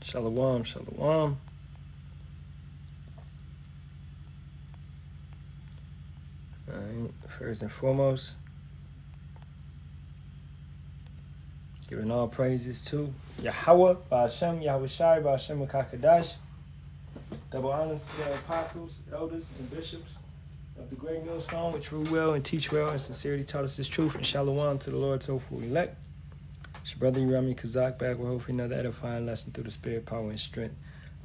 Shalawam, shalawam. All right, first and foremost, giving all praises to Yahawah, Bahasham, Yahawashi, Bahasham, Kakadash. Double honors to the apostles, elders, and bishops of the great millstone, which rule well and teach well and sincerely taught us this truth. And Shalawam to the Lord's hopeful elect. It's your brother Rami Kazak back with hopefully another edifying lesson through the spirit, power, and strength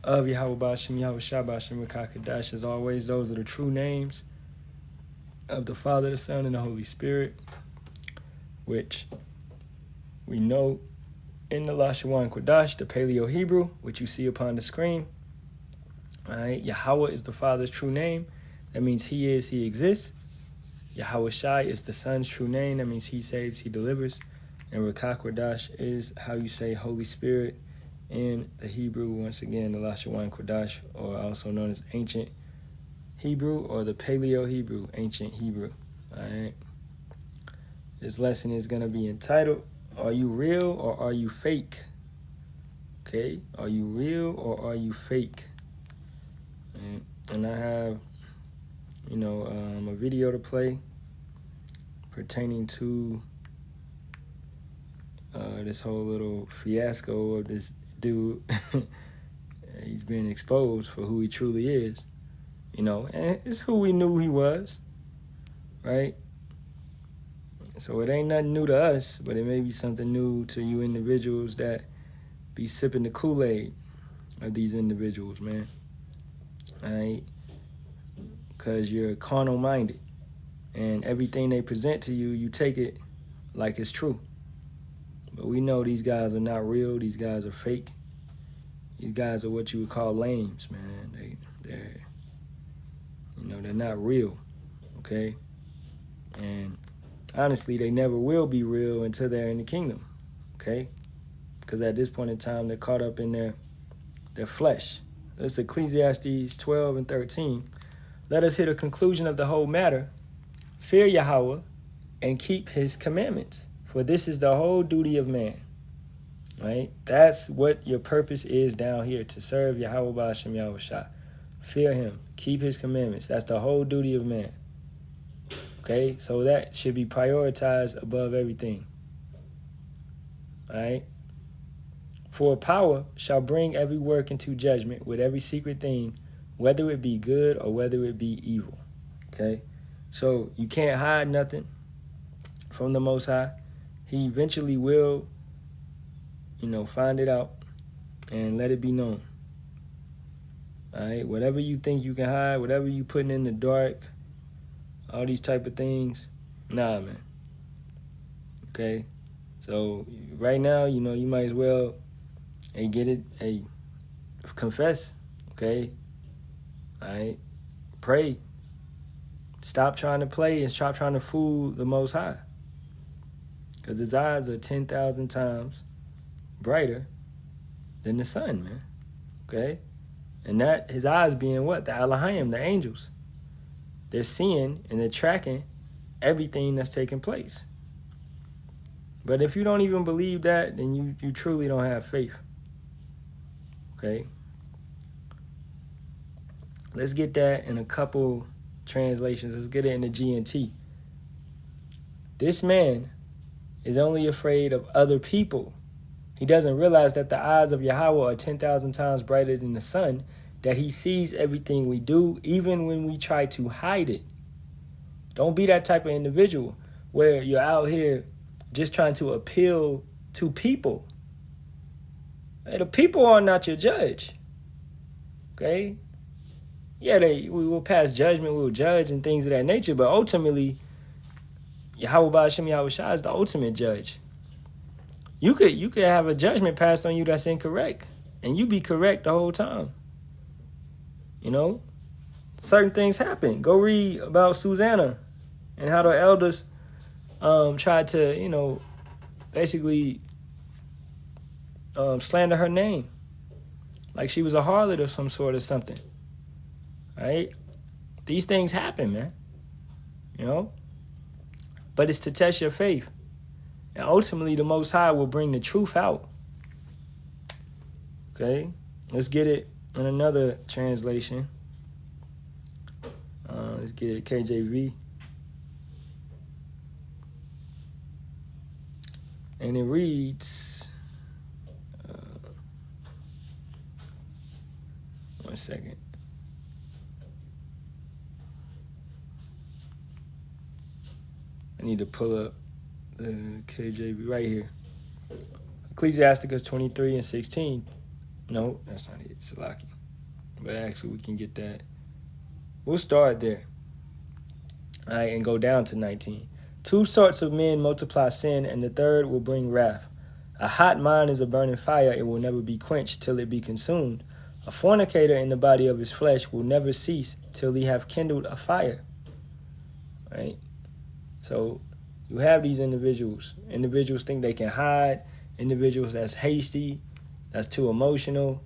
of Yahawah, Bahasham, Yahawashi, Bahasham, Kakadash. As always, those are the true names of the Father, the Son, and the Holy Spirit, which we know in the Lashawan Kodash, the Paleo Hebrew, which you see upon the screen. All right, Yahawah is the Father's true name. That means He is, He exists. Yahawashi is the Son's true name. That means He saves, He delivers. And Rakah Kodash is how you say Holy Spirit in the Hebrew. Once again, the Lashawan Kodash, or also known as Ancient Hebrew or the Paleo Hebrew, Ancient Hebrew. All right. This lesson is going to be entitled, Are You Real or Are You Fake? Okay. Are you real or are you fake? And I have, a video to play pertaining to this whole little fiasco of this dude. He's being exposed for who he truly is. And it's who we knew he was, right? So it ain't nothing new to us, but it may be something new to you individuals that be sipping the Kool-Aid of these individuals, man. All right? Because you're carnal-minded, and everything they present to you, you take it like it's true. But we know these guys are not real. These guys are fake. These guys are what you would call lames, man. They're not real, okay? And honestly, they never will be real until they're in the kingdom, okay? Because at this point in time, they're caught up in their flesh. It's Ecclesiastes 12 and 13. Let us hear the conclusion of the whole matter. Fear Yahawah and keep His commandments, for this is the whole duty of man, right? That's what your purpose is down here, to serve Yahawah, Bahasham, Yahawashi. Fear Him. Keep His commandments. That's the whole duty of man. Okay? So that should be prioritized above everything. All right? For power shall bring every work into judgment with every secret thing, whether it be good or whether it be evil. Okay? So you can't hide nothing from the Most High. He eventually will, find it out and let it be known. All right, whatever you think you can hide, whatever you putting in the dark, all these type of things, nah, man. Okay, so right now, you might as well, confess. Okay, all right, pray. Stop trying to play and stop trying to fool the Most High, because His eyes are 10,000 times brighter than the sun, man. Okay. And that His eyes being what? The Halalyam, the angels. They're seeing and they're tracking everything that's taking place. But if you don't even believe that, then you truly don't have faith. Okay? Let's get that in a couple translations. Let's get it in the GNT. This man is only afraid of other people. He doesn't realize that the eyes of Yahawah are 10,000 times brighter than the sun, that He sees everything we do, even when we try to hide it. Don't be that type of individual where you're out here just trying to appeal to people. Hey, the people are not your judge. Okay? Yeah, we will pass judgment, we will judge and things of that nature, but ultimately, Yahawah, Bahasham, Yahawashi is the ultimate judge. You could have a judgment passed on you that's incorrect, and you be correct the whole time. Certain things happen. Go read about Susanna and how the elders tried to, basically slander her name, like she was a harlot of some sort or something. Right? These things happen, man. But it's to test your faith. And ultimately, the Most High will bring the truth out. Okay, let's get it in another translation. Let's get it KJV. And it reads, 1 second. I need to pull up the KJV right here. Ecclesiasticus 23:16. No, that's not it. Salaki. But actually, we can get that. We'll start there. All right, and go down to 19. 2 sorts of men multiply sin, and the third will bring wrath. A hot mind is a burning fire. It will never be quenched till it be consumed. A fornicator in the body of his flesh will never cease till he have kindled a fire. Right? So you have these individuals. Individuals think they can hide. Individuals that's hasty, that's too emotional.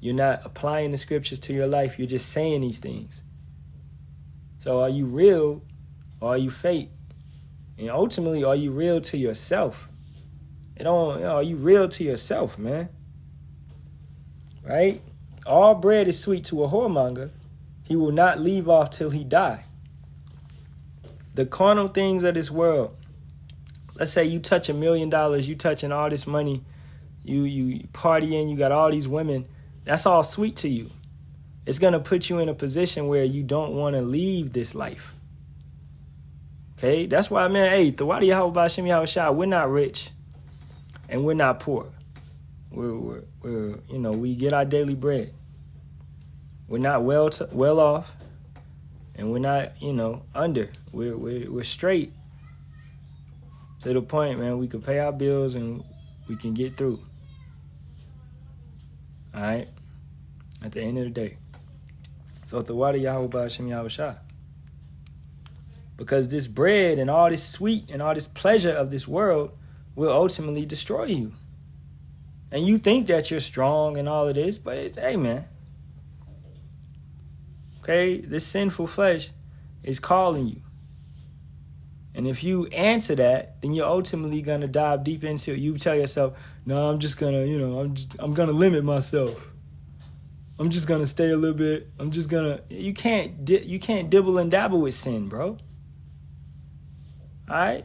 You're not applying the scriptures to your life. You're just saying these things. So are you real or are you fake? And ultimately, are you real to yourself? Are you real to yourself, man? Right? All bread is sweet to a whoremonger. He will not leave off till he die. The carnal things of this world. Let's say you touch $1 million, you touching all this money, you partying, you got all these women. That's all sweet to you. It's going to put you in a position where you don't want to leave this life. Okay? That's why, man, hey, Thawadi Yahawah Bahasham Yahawashi, we're not rich and we're not poor. We're we get our daily bread. We're not well off and we're not, under. We're straight to the point, man, we can pay our bills and we can get through. All right? At the end of the day. So Thawadi Yahawah Bahasham Yahawashi. Because this bread and all this sweet and all this pleasure of this world will ultimately destroy you. And you think that you're strong and all of this, but hey, man. Okay? This sinful flesh is calling you. And if you answer that, then you're ultimately going to dive deep into it. You tell yourself, no, I'm just going to, I'm going to limit myself. I'm just going to stay a little bit. I'm just going to, you can't dibble and dabble with sin, bro. All right?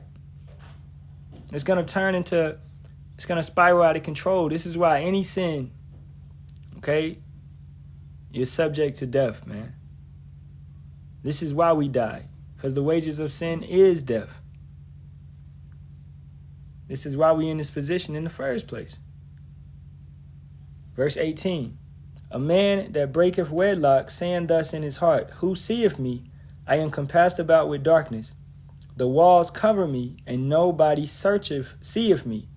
It's going to spiral out of control. This is why any sin, okay, you're subject to death, man. This is why we die. Because the wages of sin is death. This is why we're in this position in the first place. Verse 18. A man that breaketh wedlock, saying thus in his heart, who seeth me? I am compassed about with darkness. The walls cover me, and nobody seeth me.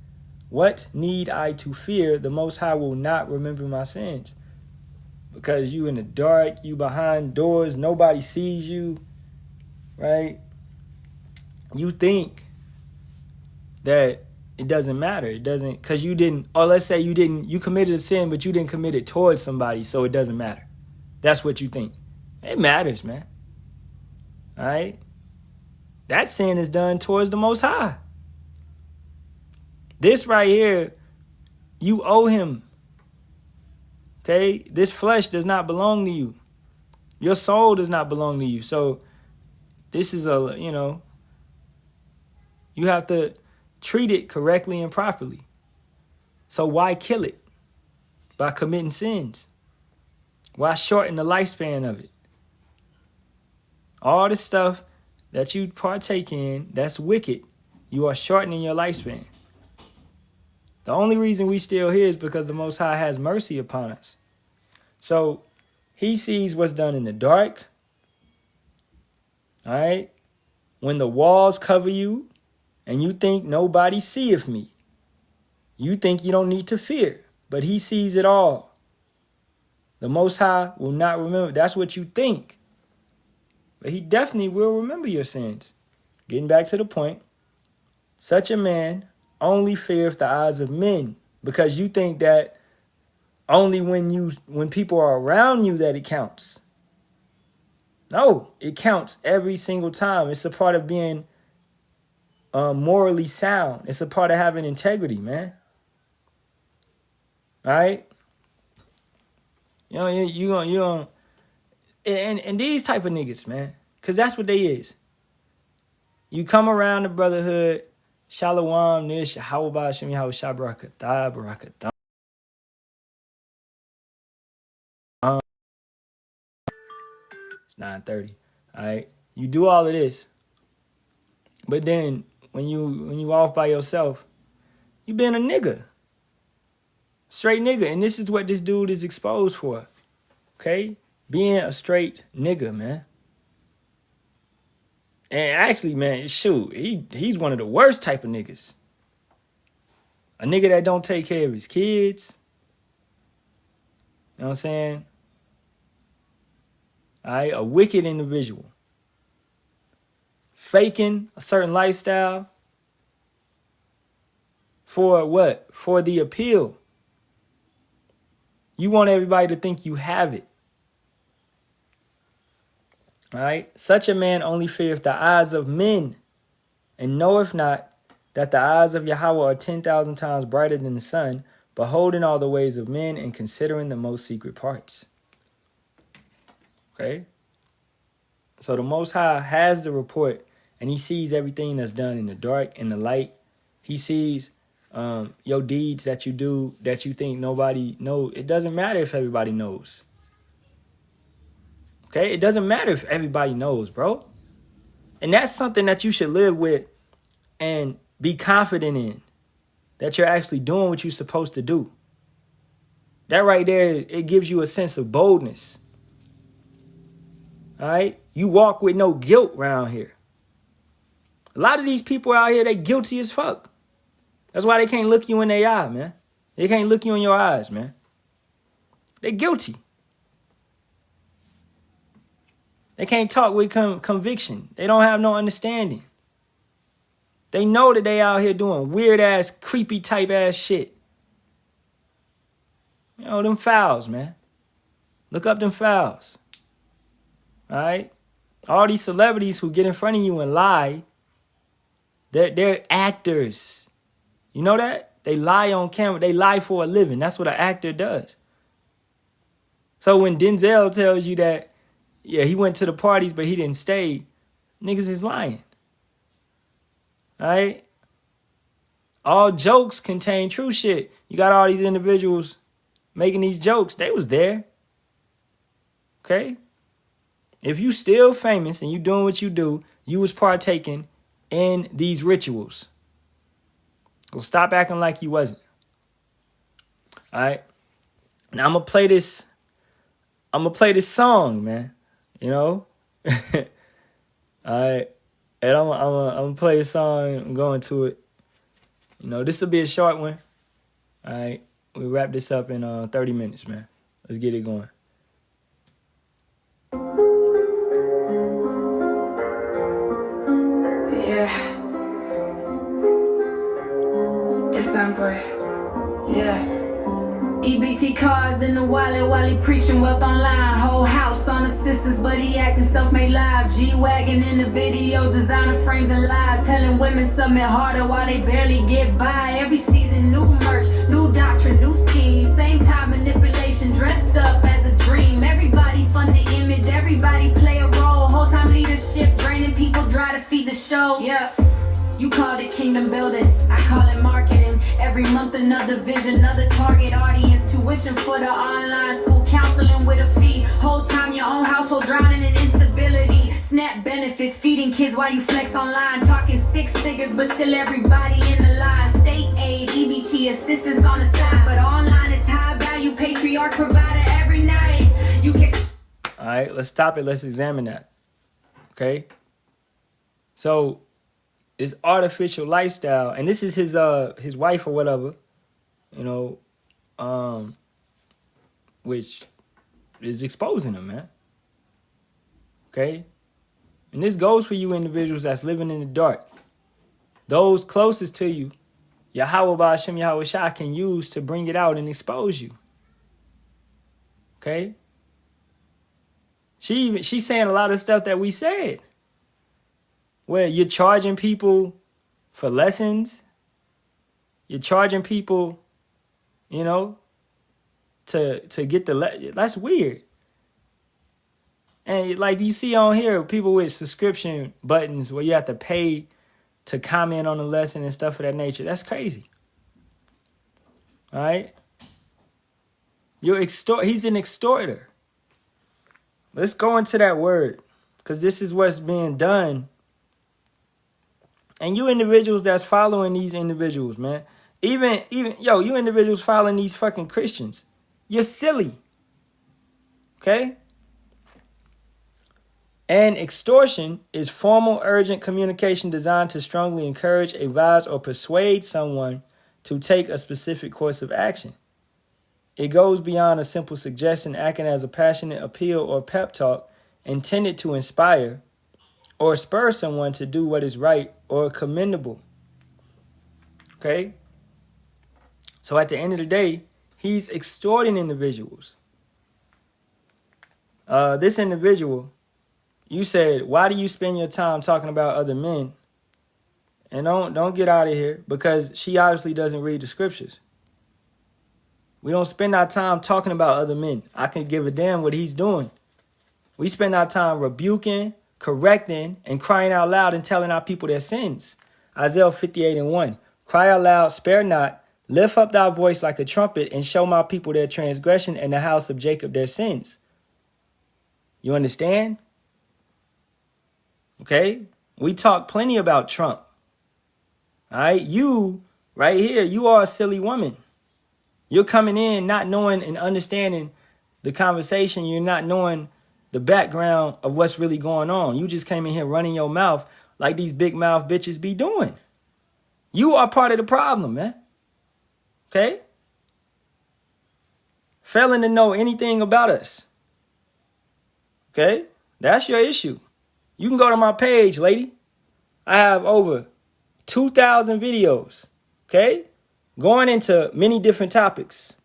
What need I to fear? The Most High will not remember my sins. Because you in the dark, you behind doors, nobody sees you. Right? You think that it doesn't matter. It doesn't, because you didn't, or let's say you committed a sin, but you didn't commit it towards somebody, so it doesn't matter. That's what you think. It matters, man. All right? That sin is done towards the Most High. This right here, you owe him. Okay? This flesh does not belong to you. Your soul does not belong to you. So, this is you have to treat it correctly and properly. So why kill it by committing sins? Why shorten the lifespan of it? All the stuff that you partake in, that's wicked. You are shortening your lifespan. The only reason we still here is because the Most High has mercy upon us. So he sees what's done in the dark. All right? When the walls cover you and you think nobody seeth me, you think you don't need to fear, but he sees it all. The Most High will not remember. That's what you think. But he definitely will remember your sins. Getting back to the point, such a man only feareth the eyes of men, because you think that only when people are around you that it counts. No, it counts every single time. It's a part of being morally sound. It's a part of having integrity, man. All right? You know, you gonna and these type of niggas, man, because that's what they is. You come around the brotherhood, Shalawam, this, Yahawah, Bahasham, Yahawashi, Barak. It's 9:30. All right, you do all of this, but then when you off by yourself, you been a nigga, straight nigga, and this is what this dude is exposed for. Okay, being a straight nigga, man. And actually, man, shoot, he's one of the worst type of niggas. A nigga that don't take care of his kids. You know what I'm saying? All right, a wicked individual. Faking a certain lifestyle. For what? For the appeal. You want everybody to think you have it. All right? Such a man only feareth the eyes of men, and knoweth not that the eyes of Yahawah are 10,000 times brighter than the sun, beholding all the ways of men and considering the most secret parts. Okay? So the Most High has the report, and he sees everything that's done in the dark, in the light. He sees your deeds that you do that you think nobody knows. It doesn't matter if everybody knows. Okay? It doesn't matter if everybody knows, bro. And that's something that you should live with and be confident in. That you're actually doing what you're supposed to do. That right there, it gives you a sense of boldness. All right? You walk with no guilt around here. A lot of these people out here, they guilty as fuck. That's why they can't look you in their eye, man. They can't look you in your eyes, man. They guilty. They can't talk with conviction. They don't have no understanding. They know that they out here doing weird-ass, creepy type-ass shit. You know, them fouls, man. Look up them fouls. All right? All these celebrities who get in front of you and lie, they're actors. You know that? They lie on camera. They lie for a living. That's what an actor does. So when Denzel tells you that, yeah, he went to the parties, but he didn't stay, niggas is lying. All right? All jokes contain true shit. You got all these individuals making these jokes. They was there. Okay? If you still famous and you doing what you do, you was partaking in these rituals. So stop acting like you wasn't. All right? Now I'm going to play this. I'm going to play this song, man. You know? All right? And I'm going to play a song. I'm going to it. You know, this will be a short one. All right? We wrap this up in 30 minutes, man. Let's get it going. Yeah. Yes, boy. Yeah. EBT cards in the wallet while he preaching wealth online. Whole house on assistance, but he acting self-made live. G-Wagon in the videos, designer frames and lives. Telling women submit harder while they barely get by. Every season, new merch, new doctrine, new scheme. Same time manipulation, dressed up as a dream. Everybody fund the image, everybody play a role. Whole time leadership, draining people dry to feed the show. Yeah. You call it kingdom building, I call it marketing. Every month another vision, another target audience. Tuition for the online school, counseling with a fee. Whole time your own household drowning in instability. Snap benefits, feeding kids while you flex online. Talking 6 figures, but still everybody in the line. State aid, EBT assistance on the side. But online it's high value, patriarch provider every night. You can. All right, let's stop it. Let's examine that. Okay? So, this artificial lifestyle, and this is his wife or whatever, you know, which is exposing him, man. Okay? And this goes for you individuals that's living in the dark. Those closest to you, Yahawah, Bahasham, Yahawashi can use to bring it out and expose you. Okay? She's saying a lot of stuff that we said. Where you're charging people for lessons. You're charging people, you know, to get the that's weird. And like you see on here, people with subscription buttons where you have to pay to comment on the lesson and stuff of that nature. That's crazy. All right? He's an extorter. Let's go into that word, because this is what's being done. And you individuals that's following these individuals, man. Even you individuals following these fucking Christians. You're silly. Okay? And extortion is formal, urgent communication designed to strongly encourage, advise, or persuade someone to take a specific course of action. It goes beyond a simple suggestion, acting as a passionate appeal or pep talk intended to inspire or spur someone to do what is right or commendable. Okay? So at the end of the day, he's extorting individuals. This individual, you said, why do you spend your time talking about other men? And don't get out of here, because she obviously doesn't read the scriptures. We don't spend our time talking about other men. I can give a damn what he's doing. We spend our time rebuking, correcting, and crying out loud and telling our people their sins. Isaiah 58:1. Cry out loud, spare not, lift up thy voice like a trumpet, and show my people their transgression and the house of Jacob their sins. You understand? Okay? We talk plenty about Trump. All right? You, right here, you are a silly woman. You're coming in not knowing and understanding the conversation. You're not knowing the background of what's really going on. You just came in here running your mouth like these big mouth bitches be doing. You are part of the problem, man. Okay? Failing to know anything about us. Okay? That's your issue. You can go to my page, lady. I have over 2,000 videos. Okay? Going into many different topics.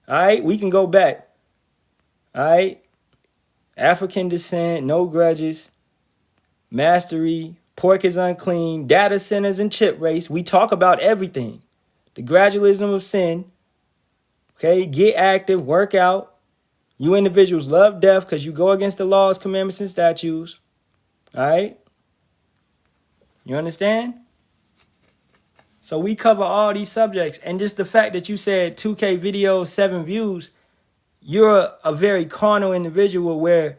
All right? We can go back. All right? African descent, no grudges, mastery, pork is unclean, data centers and chip race. We talk about everything. The gradualism of sin. Okay? Get active, work out. You individuals love death because you go against the laws, commandments, and statutes. All right? You understand? So we cover all these subjects. And just the fact that you said 2K videos, 7 views, you're a very carnal individual where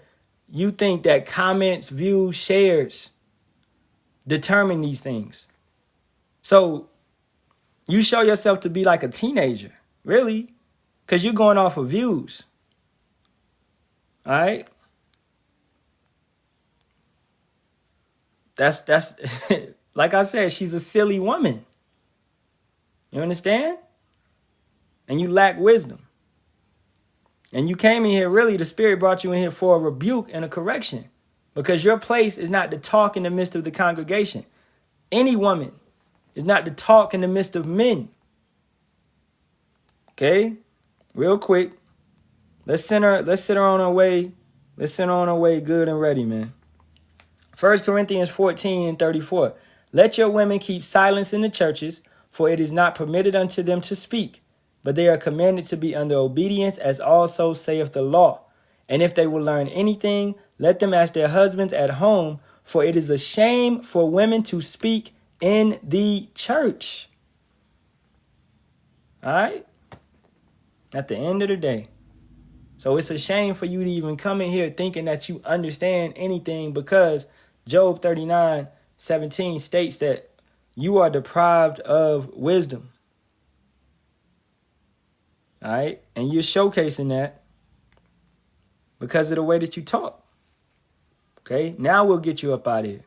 you think that comments, views, shares determine these things. So you show yourself to be like a teenager, really, because you're going off of views. All right? That's like I said, she's a silly woman. You understand? And you lack wisdom. And you came in here, really, the Spirit brought you in here for a rebuke and a correction. Because your place is not to talk in the midst of the congregation. Any woman is not to talk in the midst of men. Okay? Real quick. Let's send her on her way. Let's send her on her way good and ready, man. 1 Corinthians 14:34. Let your women keep silence in the churches, for it is not permitted unto them to speak, but they are commanded to be under obedience, as also saith the law. And if they will learn anything, let them ask their husbands at home, for it is a shame for women to speak in the church. All right? At the end of the day. So it's a shame for you to even come in here thinking that you understand anything, because Job 39:17 states that you are deprived of wisdom. All right? And you're showcasing that because of the way that you talk. Okay? Now we'll get you up out of here.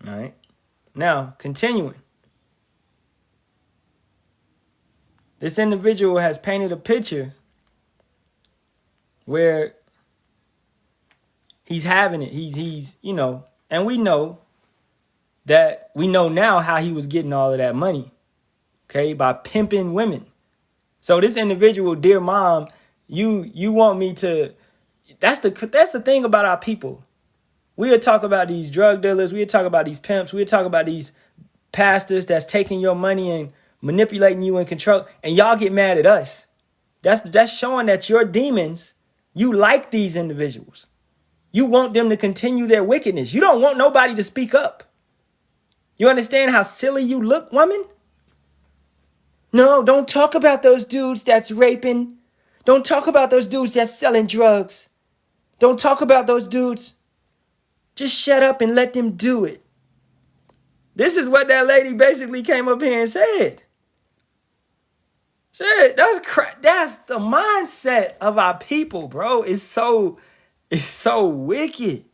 All right? Now, continuing. This individual has painted a picture where he's having it. He's and we know now how he was getting all of that money. Okay, by pimping women. So this individual, dear mom, you want me to, that's the thing about our people. We'll talk about these drug dealers. We'll talk about these pimps. We'll talk about these pastors that's taking your money and manipulating you and control. And y'all get mad at us. That's showing that your demons, you like these individuals. You want them to continue their wickedness. You don't want nobody to speak up. You understand how silly you look, woman? No, don't talk about those dudes that's raping. Don't talk about those dudes that's selling drugs. Don't talk about those dudes. Just shut up and let them do it. This is what that lady basically came up here and said. Shit, that's the mindset of our people, bro. It's so wicked.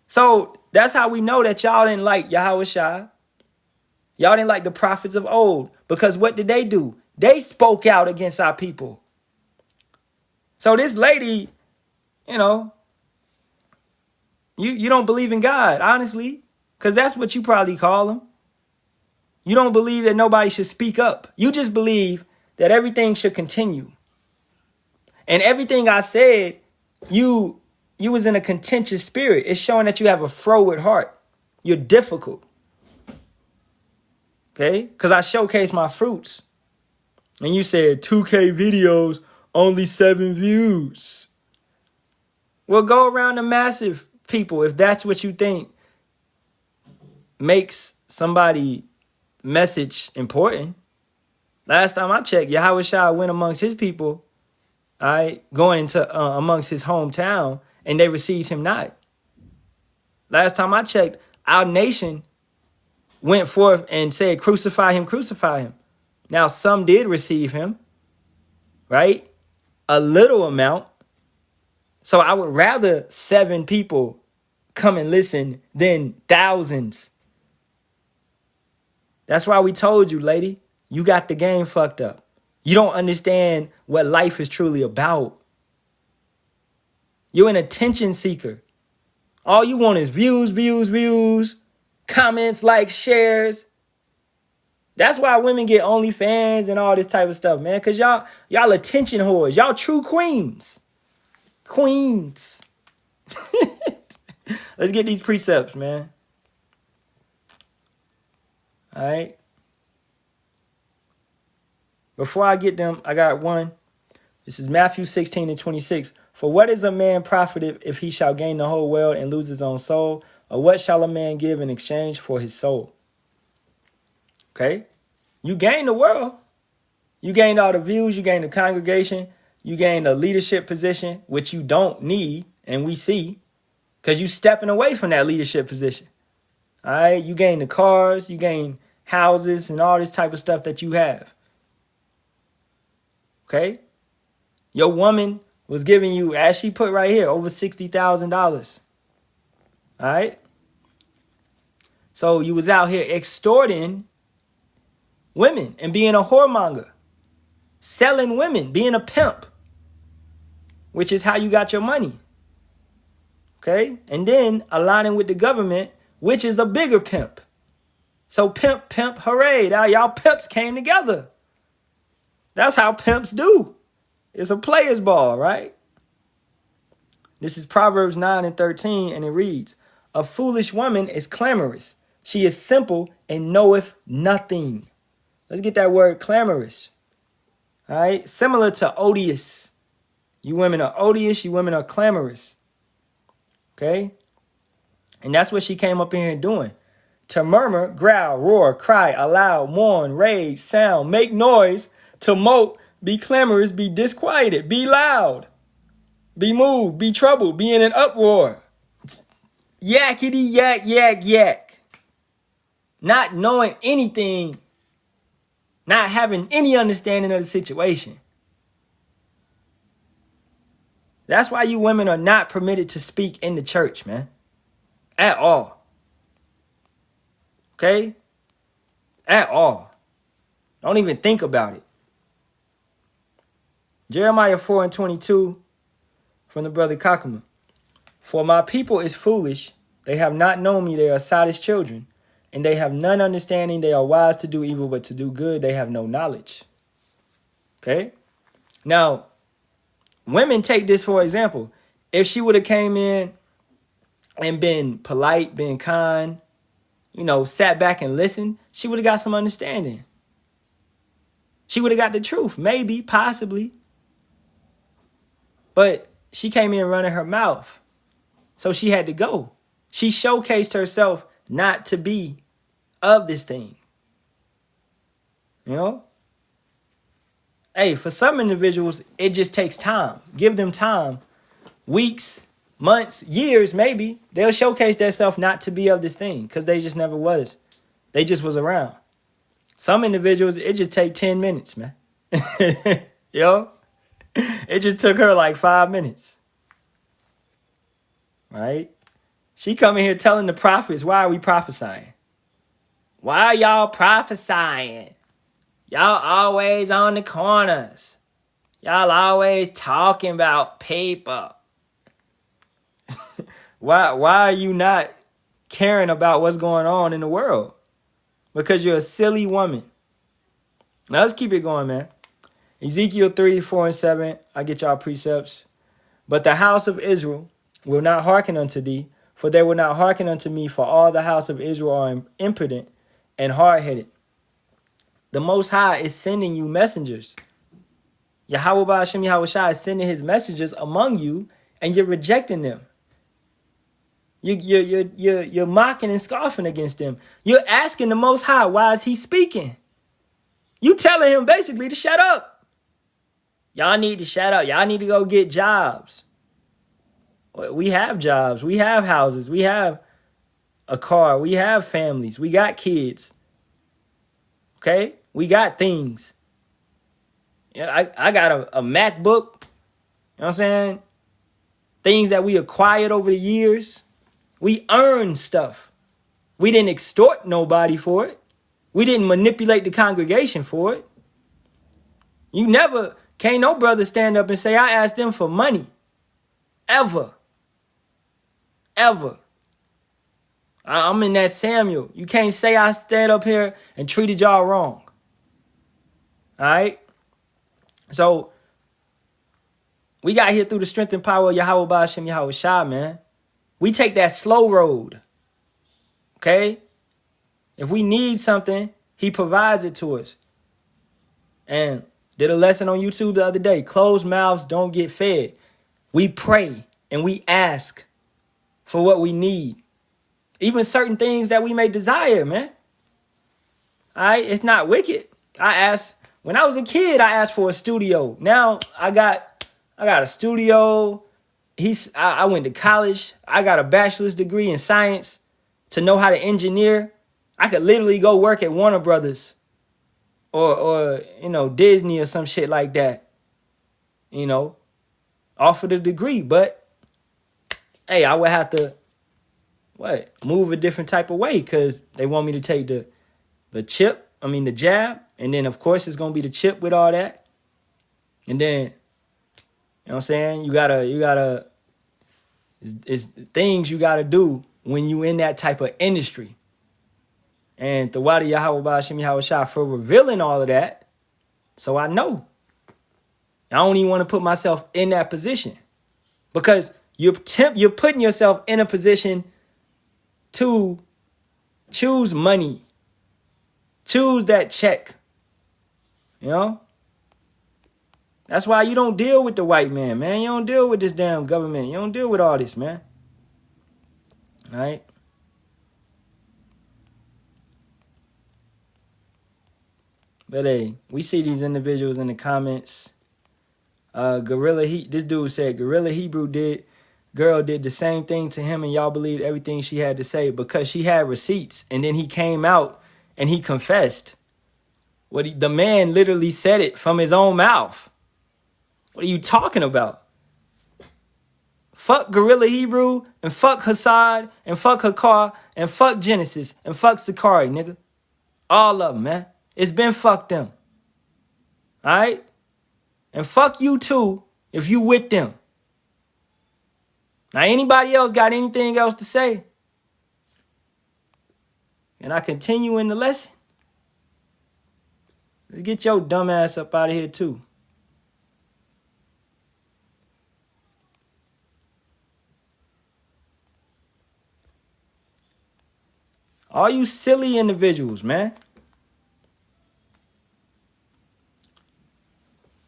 So that's how we know that y'all didn't like Yahawashi. Y'all didn't like the prophets of old. Because what did they do? They spoke out against our people. So this lady, you know, you don't believe in God, honestly. Because that's what you probably call him. You don't believe that nobody should speak up. You just believe that everything should continue. And everything I said, you was in a contentious spirit. It's showing that you have a froward heart. You're difficult. Okay? Because I showcased my fruits. And you said 2K videos, only 7 views. Well, go around the massive people if that's what you think makes somebody message important. Last time I checked, Yahawashi went amongst his people, all right, going into amongst his hometown, and they received him not. Last time I checked, our nation went forth and said, crucify him, crucify him. Now, some did receive him, right? A little amount. So I would rather 7 people come and listen than thousands. That's why we told you, lady, you got the game fucked up. You don't understand what life is truly about. You're an attention seeker. All you want is views, views, views, comments, likes, shares. That's why women get OnlyFans and all this type of stuff, man. Because y'all attention whores. Y'all true queens. Queens. Let's get these precepts, man. All right. Before I get them, I got one. This is Matthew 16:26. For what is a man profited if he shall gain the whole world and lose his own soul? Or what shall a man give in exchange for his soul? Okay. You gain the world. You gained all the views. You gained the congregation. You gained a leadership position, which you don't need. And we see. Because you stepping away from that leadership position. All right. You gain the cars. You gain houses and all this type of stuff that you have. Okay. Your woman was giving you, as she put right here, over $60,000. All right. So you was out here extorting women and being a whoremonger, selling women, being a pimp, which is how you got your money. Okay. And then aligning with the government, which is a bigger pimp. So pimp, hooray. Now y'all pimps came together. That's how pimps do. It's a player's ball, right? This is Proverbs 9:13, and it reads, a foolish woman is clamorous. She is simple and knoweth nothing. Let's get that word clamorous. All right? Similar to odious. You women are odious. You women are clamorous. Okay? And that's what she came up in here doing. To murmur, growl, roar, cry, allow, mourn, rage, sound, make noise, to mope, be clamorous, be disquieted, be loud, be moved, be troubled, be in an uproar. Yakety yak, yak, yak. Not knowing anything, not having any understanding of the situation. That's why you women are not permitted to speak in the church, man. At all. Okay? At all. Don't even think about it. Jeremiah 4:22 from the brother Kakuma. For my people is foolish. They have not known me. They are sottish children. And they have none understanding. They are wise to do evil, but to do good, they have no knowledge. Okay? Now, women take this for example. If she would have came in and been polite, been kind, sat back and listened, she would have got some understanding. She would have got the truth, maybe, possibly. But she came in running her mouth. So she had to go. She showcased herself not to be of this thing. Hey, for some individuals, it just takes time. Give them time. Weeks, months, years, maybe. They'll showcase themselves not to be of this thing because they just never was. They just was around. Some individuals, it just take 10 minutes, man. It just took her like 5 minutes. Right? She coming here telling the prophets, why are we prophesying? Why are y'all prophesying? Y'all always on the corners. Y'all always talking about people. Why are you not caring about what's going on in the world? Because you're a silly woman. Now let's keep it going, man. Ezekiel 3, 4, and 7. I get y'all precepts. But the house of Israel will not hearken unto thee, for they will not hearken unto me, for all the house of Israel are impotent and hard-headed. The Most High is sending you messengers. Yahawah Bahasham Yahawashi is sending his messengers among you, and you're rejecting them. You're mocking and scoffing against them. You're asking the Most High, why is he speaking? You telling him basically to shut up. Y'all need to shut up. Y'all need to go get jobs. We have jobs. We have houses. We have a car. We have families. We got kids. Okay? We got things. I got a MacBook. You know what I'm saying? Things that we acquired over the years. We earned stuff. We didn't extort nobody for it. We didn't manipulate the congregation for it. Can't no brother stand up and say, I asked them for money. Ever. I'm in that Samuel. You can't say I stand up here and treated y'all wrong. All right? So, we got here through the strength and power of Yahawah Bahasham Yahawashi, man. We take that slow road. Okay? If we need something, he provides it to us. And did a lesson on YouTube the other day. Closed mouths don't get fed. We pray and we ask for what we need. Even certain things that we may desire, man. All right? It's not wicked. When I was a kid, I asked for a studio. Now I got a studio. I went to college. I got a bachelor's degree in science to know how to engineer. I could literally go work at Warner Brothers or Disney or some shit like that. Offer the degree, but hey, I would have to move a different type of way because they want me to take the jab, and then of course it's gonna be the chip with all that, and then you know what I'm saying, you gotta it's things you gotta do when you in that type of industry. And the Wadi Yahawah Bahasham Yahawashi for revealing all of that, so I know. I don't even want to put myself in that position because you're putting yourself in a position to choose money, choose that check. That's why you don't deal with the white man, man. You don't deal with this damn government. You don't deal with all this, man. All right? But hey, we see these individuals in the comments. This dude said Gorilla Hebrew girl did the same thing to him, and y'all believed everything she had to say because she had receipts, and then he came out and he confessed. The man literally said it from his own mouth. What are you talking about? Fuck Gorilla Hebrew and fuck Hassad and fuck Hakar and fuck Genesis and fuck Sakari, nigga. All of them, man. It's been fuck them. All right? And fuck you too if you with them. Now, anybody else got anything else to say? And I continue in the lesson. Let's get your dumb ass up out of here too. All you silly individuals, man.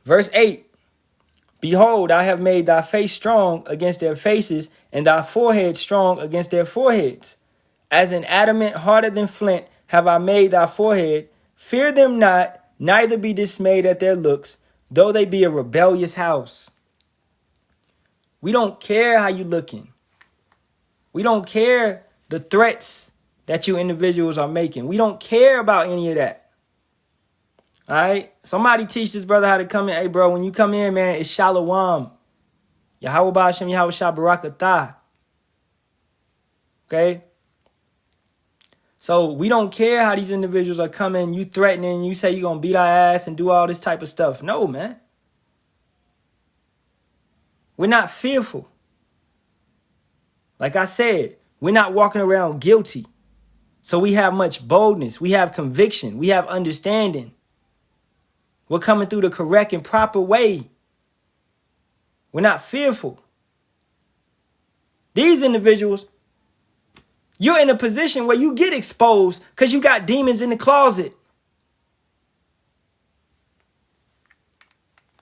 Verse 8. Behold, I have made thy face strong against their faces, and thy forehead strong against their foreheads. As an adamant harder than flint have I made thy forehead. Fear them not, neither be dismayed at their looks, though they be a rebellious house. We don't care how you looking. We don't care the threats that you individuals are making. We don't care about any of that. All right? Somebody teach this brother how to come in. Hey, bro, when you come in, man, it's Shalawam. Yahawah, Bahasham, Yahawashi, Barak, Ahtham. Okay? So we don't care how these individuals are coming. You threatening. You say you're going to beat our ass and do all this type of stuff. No, man. We're not fearful. Like I said, we're not walking around guilty. So we have much boldness. We have conviction. We have understanding. We're coming through the correct and proper way. We're not fearful. These individuals, you're in a position where you get exposed because you got demons in the closet.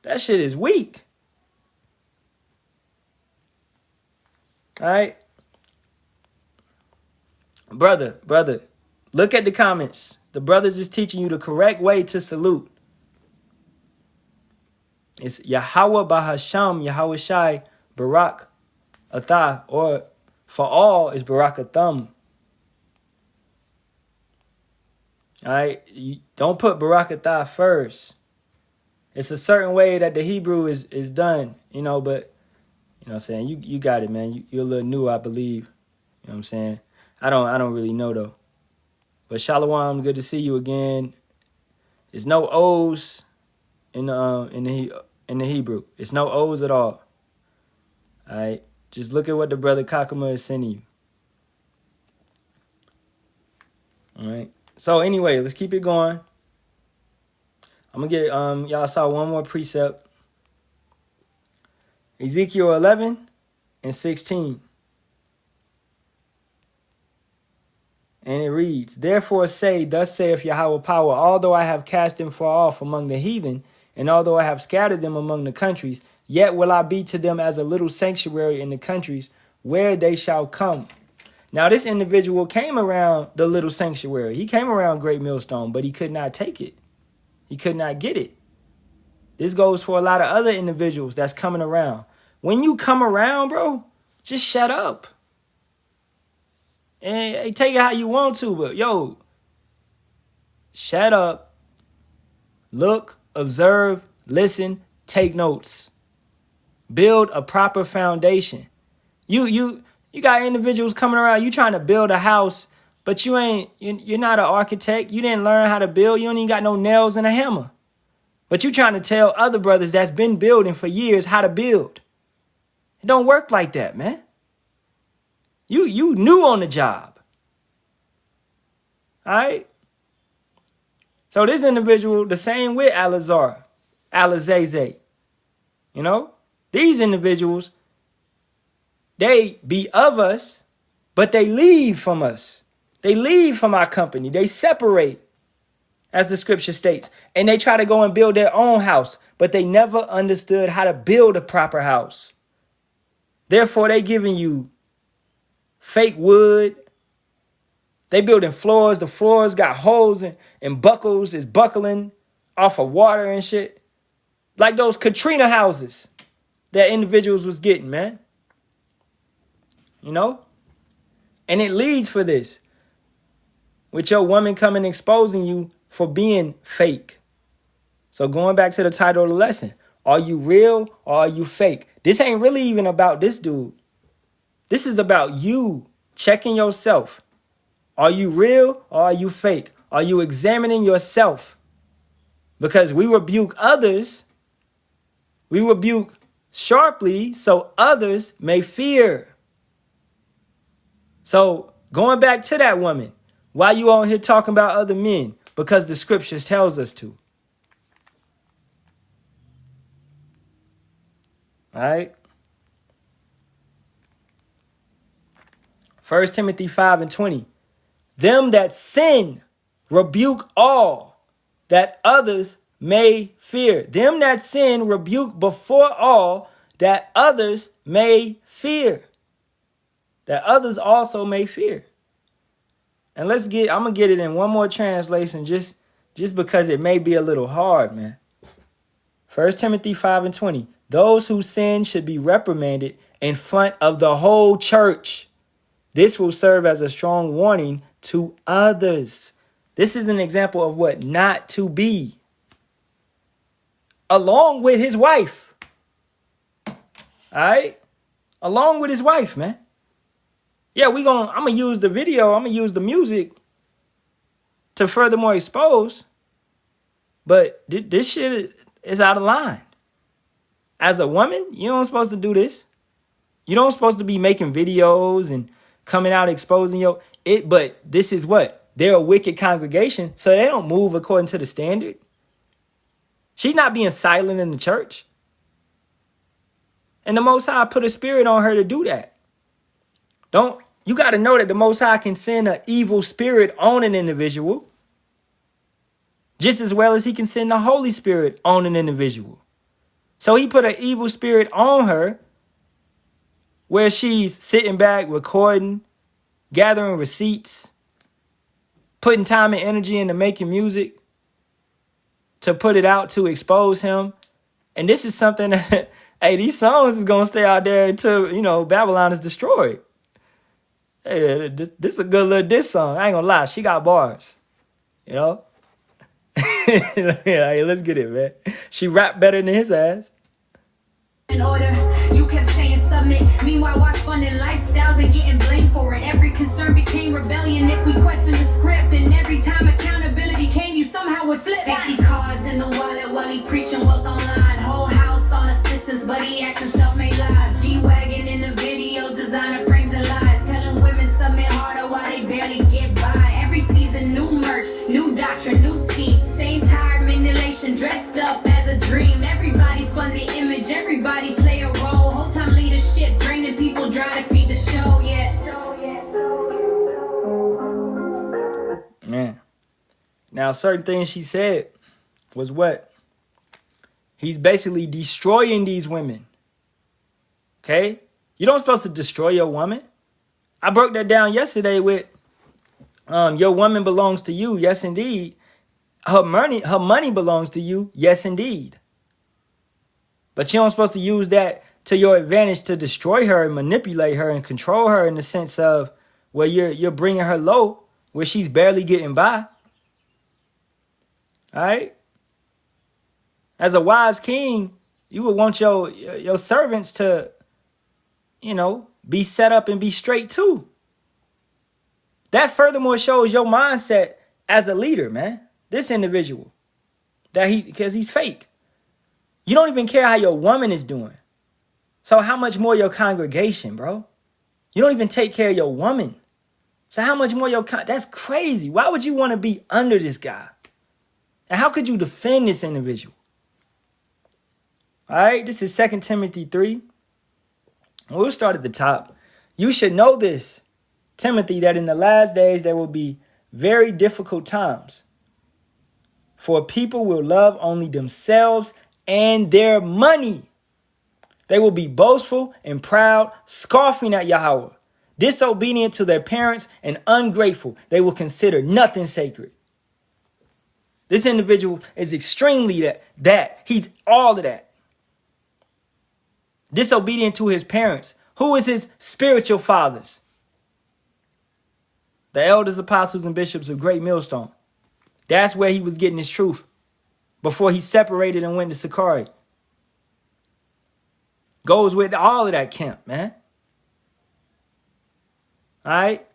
That shit is weak. All right. Brother, look at the comments. The brothers is teaching you the correct way to salute. It's Yahawah, Bahasham, Yahawashi, Barak, Ahtham, or for all is Barak, Ahtham. All right, you don't put Barak, Ahtham first. It's a certain way that the Hebrew is done, you know, but you know what I'm saying? You got it, man. You're a little new, I believe. You know what I'm saying? I don't really know though. But Shalawam, good to see you again. There's no O's in the Hebrew. It's no O's at all. All right. Just look at what the brother Kakama is sending you. All right. So anyway, let's keep it going. I'm gonna get y'all saw one more precept. Ezekiel 11 and 16. And it reads, therefore say, thus saith Yahawah power, although I have cast them far off among the heathen, and although I have scattered them among the countries, yet will I be to them as a little sanctuary in the countries where they shall come. Now this individual came around the little sanctuary. He came around Great Millstone, but he could not take it. He could not get it. This goes for a lot of other individuals that's coming around. When you come around, bro, just shut up. And take it how you want to, but yo, shut up, look, observe, listen, take notes, build a proper foundation. You got individuals coming around, you trying to build a house, but you're not an architect. You didn't learn how to build. You don't even got no nails and a hammer. But you trying to tell other brothers that's been building for years how to build. It don't work like that, man. You new on the job. All right? So this individual, the same with Alazaze. You know? These individuals, they be of us, but they leave from us. They leave from our company. They separate, as the scripture states. And they try to go and build their own house, but they never understood how to build a proper house. Therefore, they giving you fake wood. They building floors. The floors got holes and buckles is buckling off of water and shit. Like those Katrina houses that individuals was getting, man. You know? And it leads for this. With your woman coming exposing you for being fake. So going back to the title of the lesson. Are you real or are you fake? This ain't really even about this dude. This is about you checking yourself. Are you real or are you fake? Are you examining yourself? Because we rebuke others. We rebuke sharply so others may fear. So going back to that woman, why you on here talking about other men? Because the scriptures tells us to. All right. 1 Timothy 5 and 20. Them that sin, rebuke all, that others may fear. Them that sin, rebuke before all, that others may fear. That others also may fear. And I'm going to get it in one more translation just because it may be a little hard, man. 1 Timothy 5:20. Those who sin should be reprimanded in front of the whole church. This will serve as a strong warning to others. This is an example of what not to be. Along with his wife. All right? Along with his wife, man. Yeah, I'm going to use the video. I'm going to use the music to furthermore expose. But this shit is out of line. As a woman, you don't supposed to do this. You don't supposed to be making videos and coming out exposing but this is what? They're a wicked congregation, so they don't move according to the standard. She's not being silent in the church. And the Most High put a spirit on her to do that. You got to know that the Most High can send an evil spirit on an individual just as well as he can send the Holy Spirit on an individual. So he put an evil spirit on her where she's sitting back, recording, gathering receipts, putting time and energy into making music to put it out to expose him. And this is something that, hey, these songs is going to stay out there until, Babylon is destroyed. Hey, this is a good little diss song. I ain't going to lie. She got bars, Yeah, hey, let's get it, man. She rapped better than his ass. In order, you kept saying submit. Meanwhile, watch funding lifestyles and getting blamed for it. Every concern became rebellion if we question the script. And every time accountability came, you somehow would flip. XD cards in the wallet while he preaching wealth online. Whole house on assistance, but he acting self-made live. G-Wagon in the videos, designer frames and lies. Telling women submit harder while they barely get by. Every season, new merch, new doctrine, new scheme. Same tired manipulation, dressed up as a dream. Everybody fund the image, everybody play a role. Whole time leadership, draining people dry to feed the show, yeah. Man. Now, certain things she said was what? He's basically destroying these women. Okay? You don't supposed to destroy your woman. I broke that down yesterday with your woman belongs to you. Yes, indeed. Her money belongs to you. Yes, indeed. But you don't supposed to use that to your advantage to destroy her and manipulate her and control her in the sense of where you're bringing her low where she's barely getting by. All right? As a wise king, you would want your servants to, be set up and be straight too. That furthermore shows your mindset as a leader, man. This individual, because he's fake. You don't even care how your woman is doing. So how much more your congregation, bro? You don't even take care of your woman. So how much more that's crazy. Why would you want to be under this guy? And how could you defend this individual? All right, this is 2 Timothy 3. We'll start at the top. You should know this, Timothy, that in the last days there will be very difficult times. For people will love only themselves and their money. They will be boastful and proud, scoffing at Yahawah, disobedient to their parents and ungrateful. They will consider nothing sacred. This individual is extremely that. He's all of that. Disobedient to his parents. Who is his spiritual fathers? The elders, apostles, and bishops of Great Millstone. That's where he was getting his truth before he separated and went to Sakari. Goes with all of that camp, man. All right?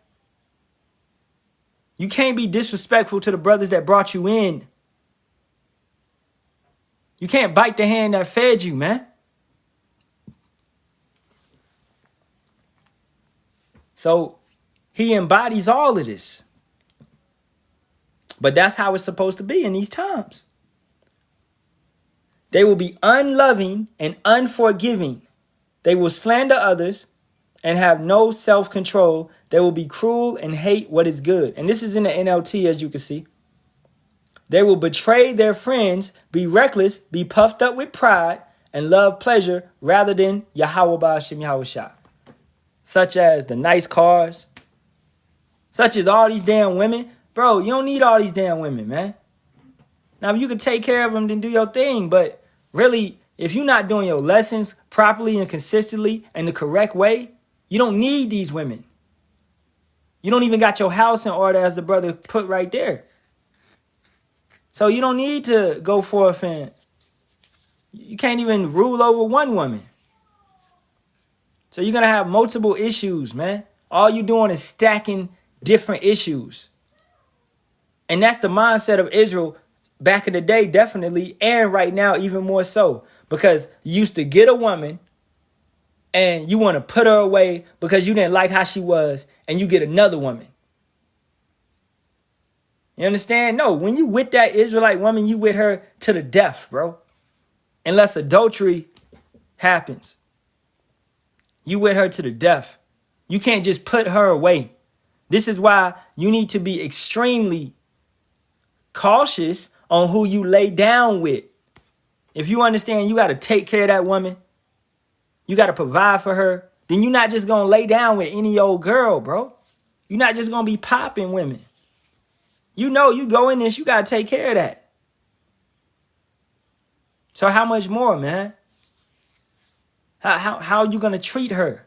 You can't be disrespectful to the brothers that brought you in. You can't bite the hand that fed you, man. So he embodies all of this. But that's how it's supposed to be in these times. They will be unloving and unforgiving. They will slander others and have no self-control. They will be cruel and hate what is good. And this is in the NLT, as you can see. They will betray their friends, be reckless, be puffed up with pride, and love pleasure rather than Yahawah Bahasham Yahawashi. Such as the nice cars, such as all these damn women. Bro, you don't need all these damn women, man. Now, you can take care of them, then do your thing. But really, if you're not doing your lessons properly and consistently and the correct way, you don't need these women. You don't even got your house in order, as the brother put right there. So you don't need to go forth and you can't even rule over one woman. So you're going to have multiple issues, man. All you're doing is stacking different issues. And that's the mindset of Israel back in the day, definitely, and right now even more so. Because you used to get a woman and you want to put her away because you didn't like how she was, and you get another woman. You understand? No, when you with that Israelite woman, you with her to the death, bro. Unless adultery happens. You with her to the death. You can't just put her away. This is why you need to be extremely cautious on who you lay down with. If you understand you got to take care of that woman, you got to provide for her, then you're not just going to lay down with any old girl, bro. You're not just going to be popping women. You know, you go in this, you got to take care of that. So how much more, man? How are you going to treat her?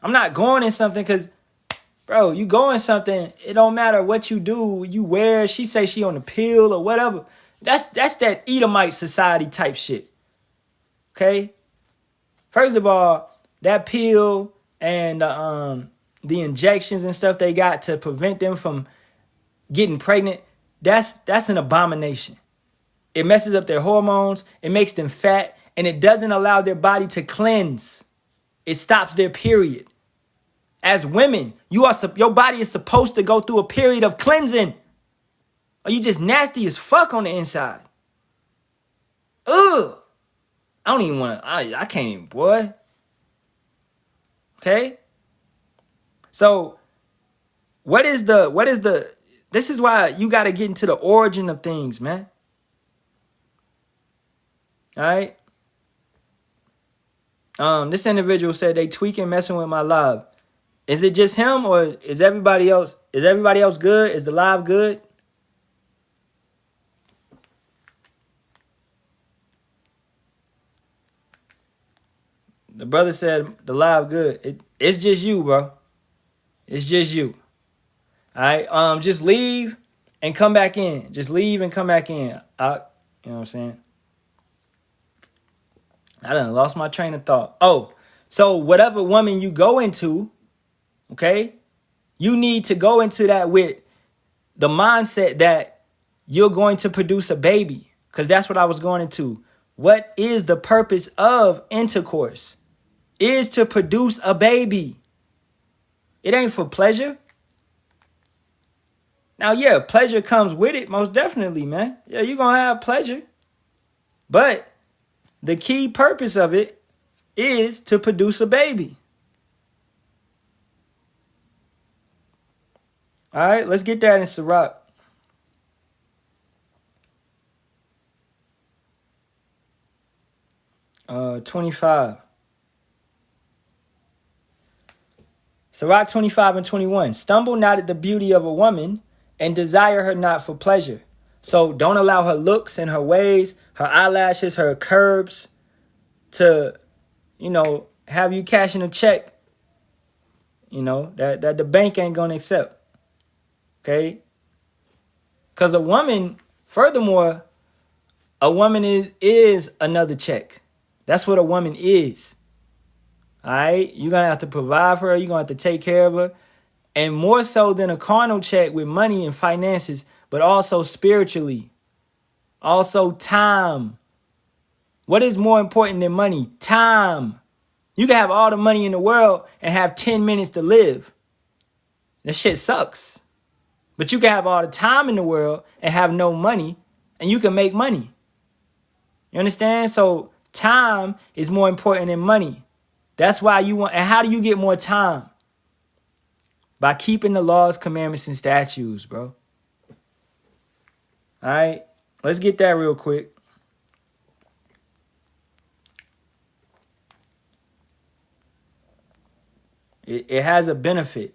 I'm not going in something because, bro, you go in something, it don't matter what you do, you wear, she say she on the pill or whatever. That's that Edomite society type shit. Okay? First of all, that pill and the injections and stuff they got to prevent them from getting pregnant, that's an abomination. It messes up their hormones, it makes them fat, and it doesn't allow their body to cleanse. It stops their period. As women, your body is supposed to go through a period of cleansing. Or you just nasty as fuck on the inside. Ugh. I don't even want to, I can't even, boy. Okay? So, this is why you got to get into the origin of things, man. All right? This individual said they tweaking, messing with my live. Is it just him or is everybody else good? Is the live good? The brother said the live good. It's just you, bro. It's just you. All right. Just leave and come back in. Just leave and come back in. You know what I'm saying? I done lost my train of thought. Oh, so whatever woman you go into, okay, you need to go into that with the mindset that you're going to produce a baby. Because that's what I was going into. What is the purpose of intercourse? Is to produce a baby. It ain't for pleasure. Now, yeah, pleasure comes with it, most definitely, man. Yeah, you're going to have pleasure. But the key purpose of it is to produce a baby. All right, let's get that in Sirach. Uh, 25. Sirach 25 and 21. Stumble not at the beauty of a woman and desire her not for pleasure. So don't allow her looks and her ways, her eyelashes, her curves to, have you cashing a check, that the bank ain't going to accept. Okay? Because a woman, furthermore, a woman is another check. That's what a woman is. All right? You're going to have to provide for her. You're going to have to take care of her. And more so than a carnal check with money and finances, but also spiritually. Also time. What is more important than money? Time. You can have all the money in the world and have 10 minutes to live. That shit sucks. But you can have all the time in the world and have no money, and you can make money. You understand? So time is more important than money. That's why you want, and how do you get more time? By keeping the laws, commandments, and statutes, bro. All right, let's get that real quick. It has a benefit.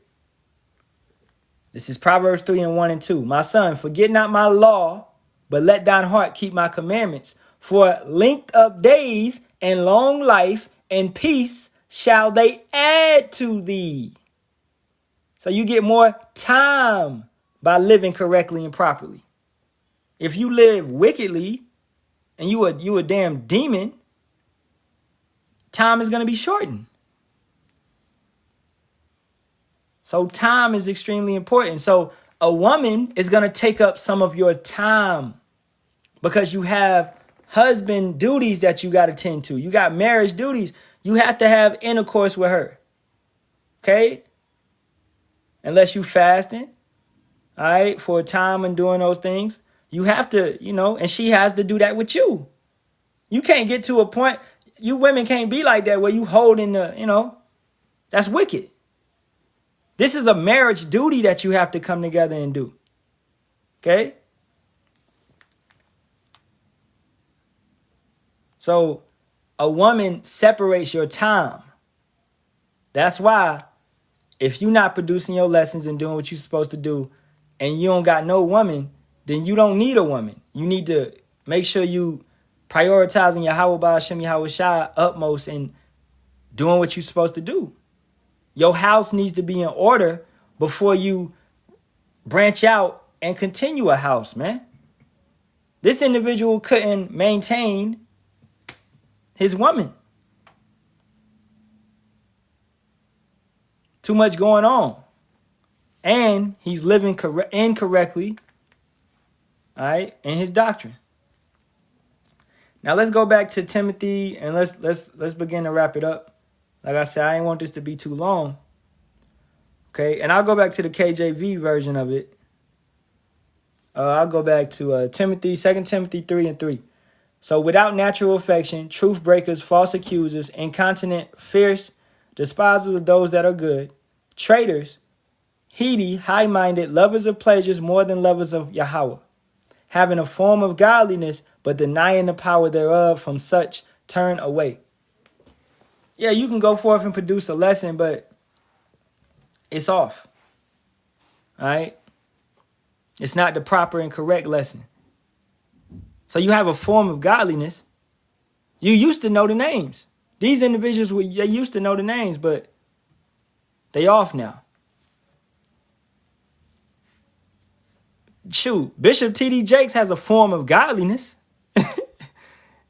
This is Proverbs 3:1-2. My son, forget not my law, but let thine heart keep my commandments. For length of days and long life and peace shall they add to thee. So you get more time by living correctly and properly. If you live wickedly and you a damn demon, time is going to be shortened. So time is extremely important. So a woman is going to take up some of your time because you have husband duties that you got to tend to. You got marriage duties. You have to have intercourse with her. Okay? Unless you fasting, all right, for a time and doing those things. You have to, and she has to do that with you. You can't get to a point, you women can't be like that where you holding the, that's wicked. This is a marriage duty that you have to come together and do. Okay? So a woman separates your time. That's why if you're not producing your lessons and doing what you're supposed to do and you don't got no woman, then you don't need a woman. You need to make sure you prioritizing Yahawah, Bahasham, Yahawashi utmost and doing what you're supposed to do. Your house needs to be in order before you branch out and continue a house, man. This individual couldn't maintain his woman. Too much going on. And he's living incorrectly, all right, in his doctrine. Now let's go back to Timothy and let's begin to wrap it up. Like I said, I didn't want this to be too long. Okay, and I'll go back to the KJV version of it. I'll go back to 2 Timothy 3:3. So without natural affection, truth breakers, false accusers, incontinent, fierce, despisers of those that are good, traitors, heady, high-minded, lovers of pleasures more than lovers of Yahawah, having a form of godliness, but denying the power thereof, from such turn away. Yeah, you can go forth and produce a lesson, but it's off. All right? It's not the proper and correct lesson. So you have a form of godliness. You used to know the names. These individuals, they used to know the names, but they off now. Shoot, Bishop T.D. Jakes has a form of godliness.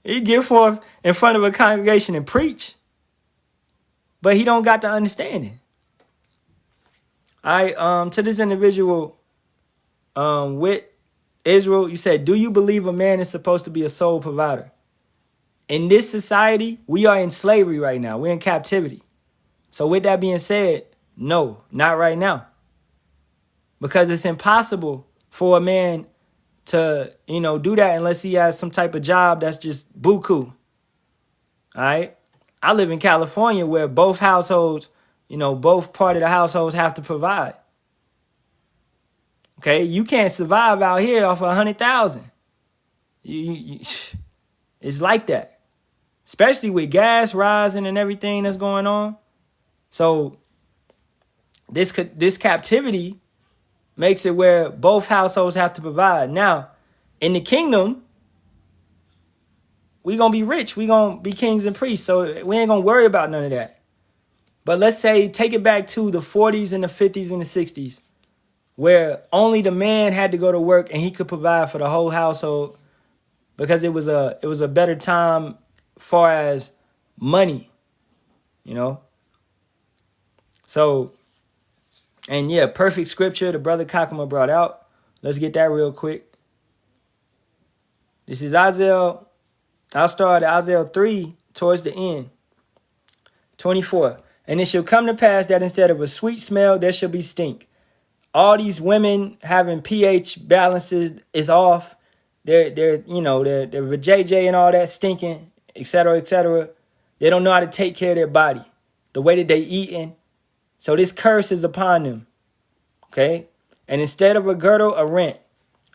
He get forth in front of a congregation and preach. But he don't got the understanding. To this individual, with Israel, you said, do you believe a man is supposed to be a sole provider? In this society, we are in slavery right now. We're in captivity. So with that being said, no, not right now. Because it's impossible for a man to, do that unless he has some type of job that's just buku. All right? I live in California where both households, both part of the households have to provide. Okay, you can't survive out here off 100,000. It's like that, especially with gas rising and everything that's going on. So this captivity makes it where both households have to provide. Now, in the kingdom, we're going to be rich. We're going to be kings and priests. So we ain't going to worry about none of that. But let's say, take it back to the 40s and the 50s and the 60s, where only the man had to go to work and he could provide for the whole household because it was a better time far as money, So, and yeah, perfect scripture the brother Kakama brought out. Let's get that real quick. This is Isaiah. I'll start at Isaiah 3 towards the end. 24. And it shall come to pass that instead of a sweet smell, there shall be stink. All these women having pH balances is off. They're vajayjay and all that stinking, etc., etc. They don't know how to take care of their body. the way that they eating. So this curse is upon them. Okay? And instead of a girdle, a rent.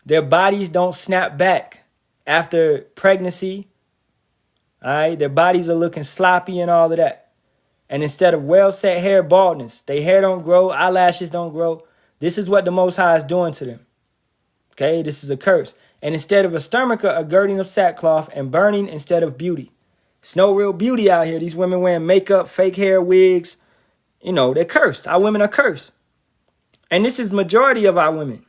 Their bodies don't snap back after pregnancy. All right? Their bodies are looking sloppy and all of that. And instead of well-set hair, baldness. Their hair don't grow, eyelashes don't grow. This is what the Most High is doing to them. Okay? This is a curse. And instead of a stomacher, a girding of sackcloth, and burning instead of beauty. It's no real beauty out here. These women wearing makeup, fake hair, wigs. You know, they're cursed. Our women are cursed. And this is majority of our women.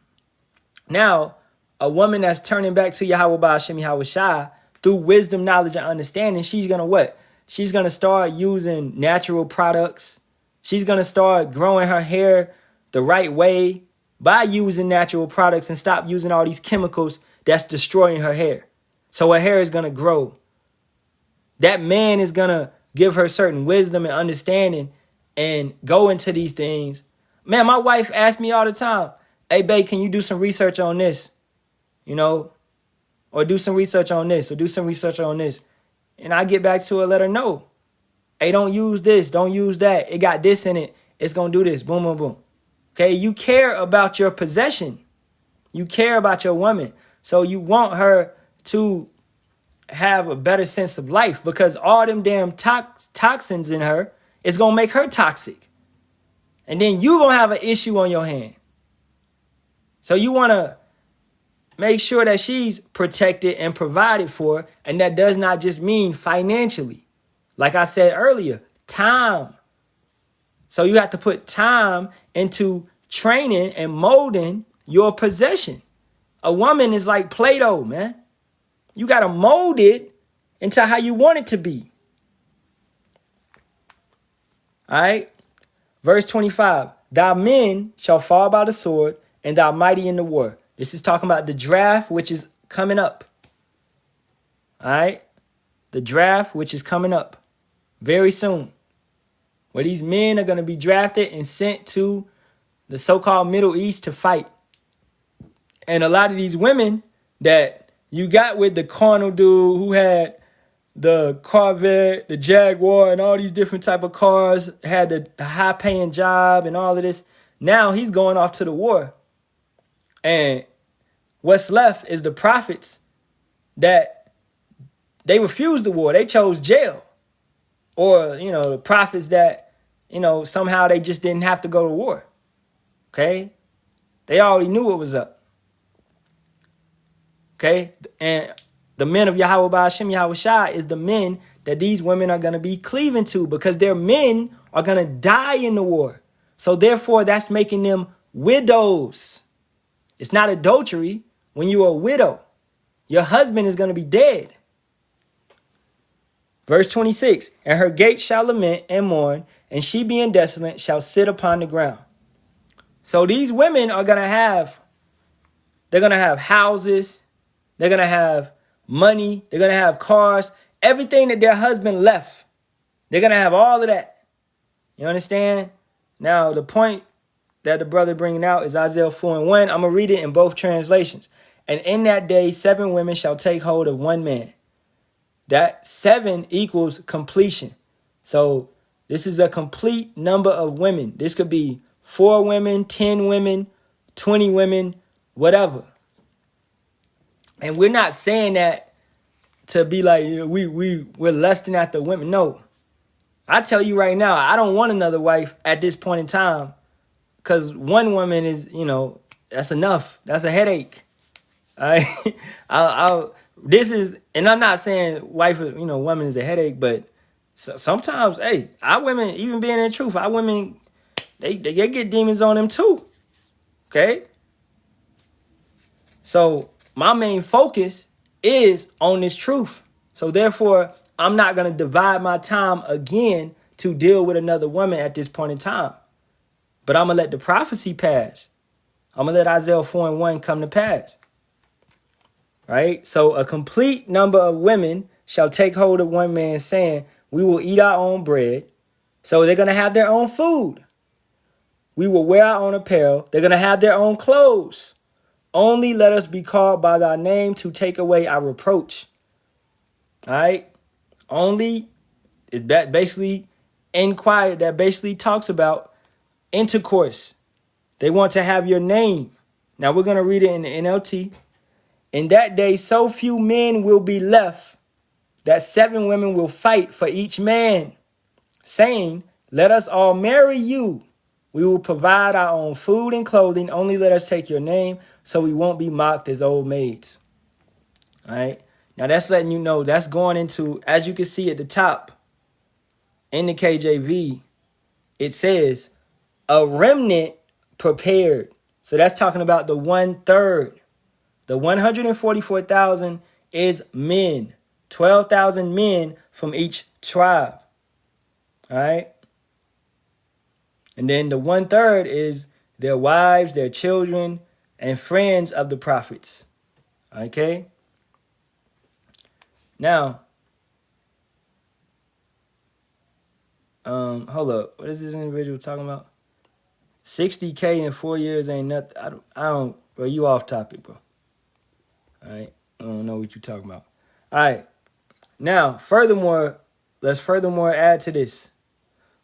Now, a woman that's turning back to Yahawah, Bahasham, Yahawashi, through wisdom, knowledge, and understanding, she's going to what? She's going to start using natural products. She's going to start growing her hair the right way by using natural products and stop using all these chemicals that's destroying her hair. So her hair is going to grow. That man is going to give her certain wisdom and understanding and go into these things. Man, my wife asks me all the time, hey, babe, can you do some research on this? You know, or do some research on this, or do some research on this. And I get back to her, let her know. Hey, don't use this, don't use that. It got this in it. It's going to do this. Boom, boom, boom. Okay, you care about your possession. You care about your woman. So you want her to have a better sense of life, because all them damn toxins in her is going to make her toxic. And then you going to have an issue on your hand. So you want to make sure that she's protected and provided for. And that does not just mean financially. Like I said earlier, time. So you have to put time into training and molding your possession. A woman is like Play-Doh, man. You got to mold it into how you want it to be. All right. Verse 25. Thy men shall fall by the sword, and thou mighty in the war. This is talking about the draft, which is coming up. All right. The draft, which is coming up very soon, where these men are going to be drafted and sent to the so-called Middle East to fight. And a lot of these women that you got with the carnal dude who had the Corvette, the Jaguar, and all these different type of cars, had the high-paying job and all of this. Now he's going off to the war. And what's left is the prophets that they refused the war. They chose jail. Or, you know, the prophets that, you know, somehow they just didn't have to go to war. Okay? They already knew what was up. Okay? And the men of Yahawah, Bahasham, Yahawashi is the men that these women are going to be cleaving to, because their men are going to die in the war. So therefore, that's making them widows. It's not adultery when you're a widow. Your husband is going to be dead. Verse 26, and her gates shall lament and mourn, and she being desolate shall sit upon the ground. So these women are going to have, they're going to have houses, they're going to have money, they're going to have cars, everything that their husband left. They're going to have all of that. You understand? Now, the point that the brother bringing out is Isaiah 4:1. I'm going to read it in both translations. And in that day, 7 women shall take hold of one man. That 7 equals completion. So this is a complete number of women. This could be 4 women, 10 women, 20 women, whatever. And we're not saying that to be like, we're lusting after women. No. I tell you right now, I don't want another wife at this point in time, because one woman is, you know, that's enough. That's a headache. All right. This is, and I'm not saying wife, you know, woman is a headache, but sometimes, hey, our women, even being in the truth, our women, they get demons on them too. Okay. So my main focus is on this truth. So therefore, I'm not going to divide my time again to deal with another woman at this point in time. But I'm going to let the prophecy pass. I'm going to let Isaiah 4:1 come to pass. Right? So a complete number of women shall take hold of one man, saying, we will eat our own bread. So they're going to have their own food. We will wear our own apparel. They're going to have their own clothes. Only let us be called by thy name to take away our reproach. All right? Only, that basically inquired that basically talks about intercourse. They want to have your name. Now we're going to read it in the NLT. In that day, so few men will be left that 7 women will fight for each man, saying, let us all marry you. We will provide our own food and clothing. Only let us take your name so we won't be mocked as old maids. All right. Now that's letting you know that's going into, as you can see at the top in the KJV, it says a remnant prepared. So that's talking about the 1/3. The 144,000 is men. 12,000 men from each tribe. All right. And then the 1/3 is their wives, their children, and friends of the prophets. Okay. Now, hold up. What is this individual talking about? 60K in 4 years ain't nothing. I don't, bro, you off topic, bro. All right. I don't know what you're talking about. All right. Now, let's furthermore add to this.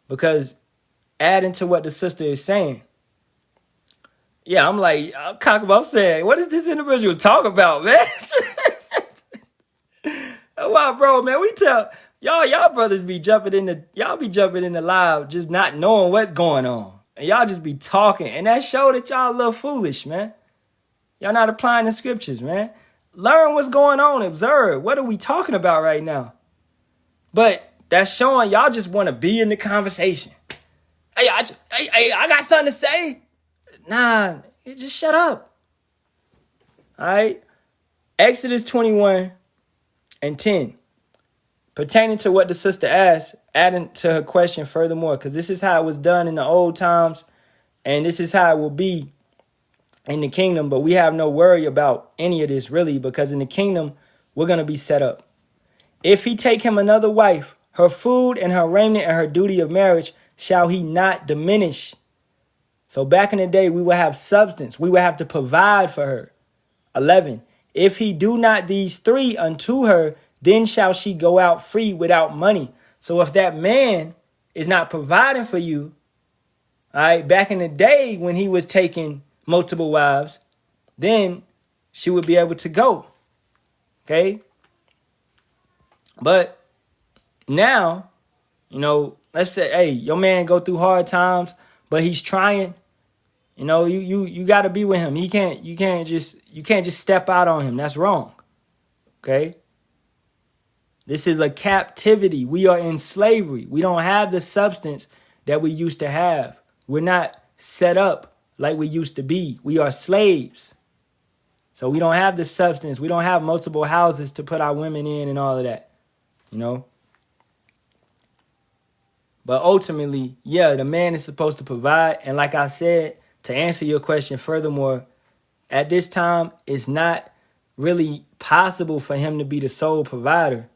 Because adding to what the sister is saying. Yeah, I'm saying, what is this individual talking about, man? Wow, bro, man, we tell y'all brothers be jumping in the live just not knowing what's going on. And y'all just be talking. And that show that y'all a little foolish, man. Y'all not applying the scriptures, man. Learn what's going on. Observe. What are we talking about right now? But that's showing y'all just want to be in the conversation. Hey, I got something to say. Nah, just shut up. All right. Exodus 21:10. Pertaining to what the sister asked, adding to her question furthermore, because this is how it was done in the old times, and this is how it will be in the kingdom. But we have no worry about any of this, really, because in the kingdom, we're going to be set up. If he take him another wife, her food and her raiment and her duty of marriage shall he not diminish. So back in the day, we would have substance. We would have to provide for her. 11. If he do not these 3 unto her, then shall she go out free without money. So if that man is not providing for you, all right, back in the day when he was taking multiple wives, then she would be able to go. Okay. But now, let's say, hey, your man go through hard times, but he's trying. You got to be with him. You can't just step out on him. That's wrong. Okay? This is a captivity. We are in slavery. We don't have the substance that we used to have. We're not set up like we used to be. We are slaves. So we don't have the substance. We don't have multiple houses to put our women in and all of that. But ultimately, yeah, the man is supposed to provide. And like I said, to answer your question furthermore, at this time, it's not really possible for him to be the sole provider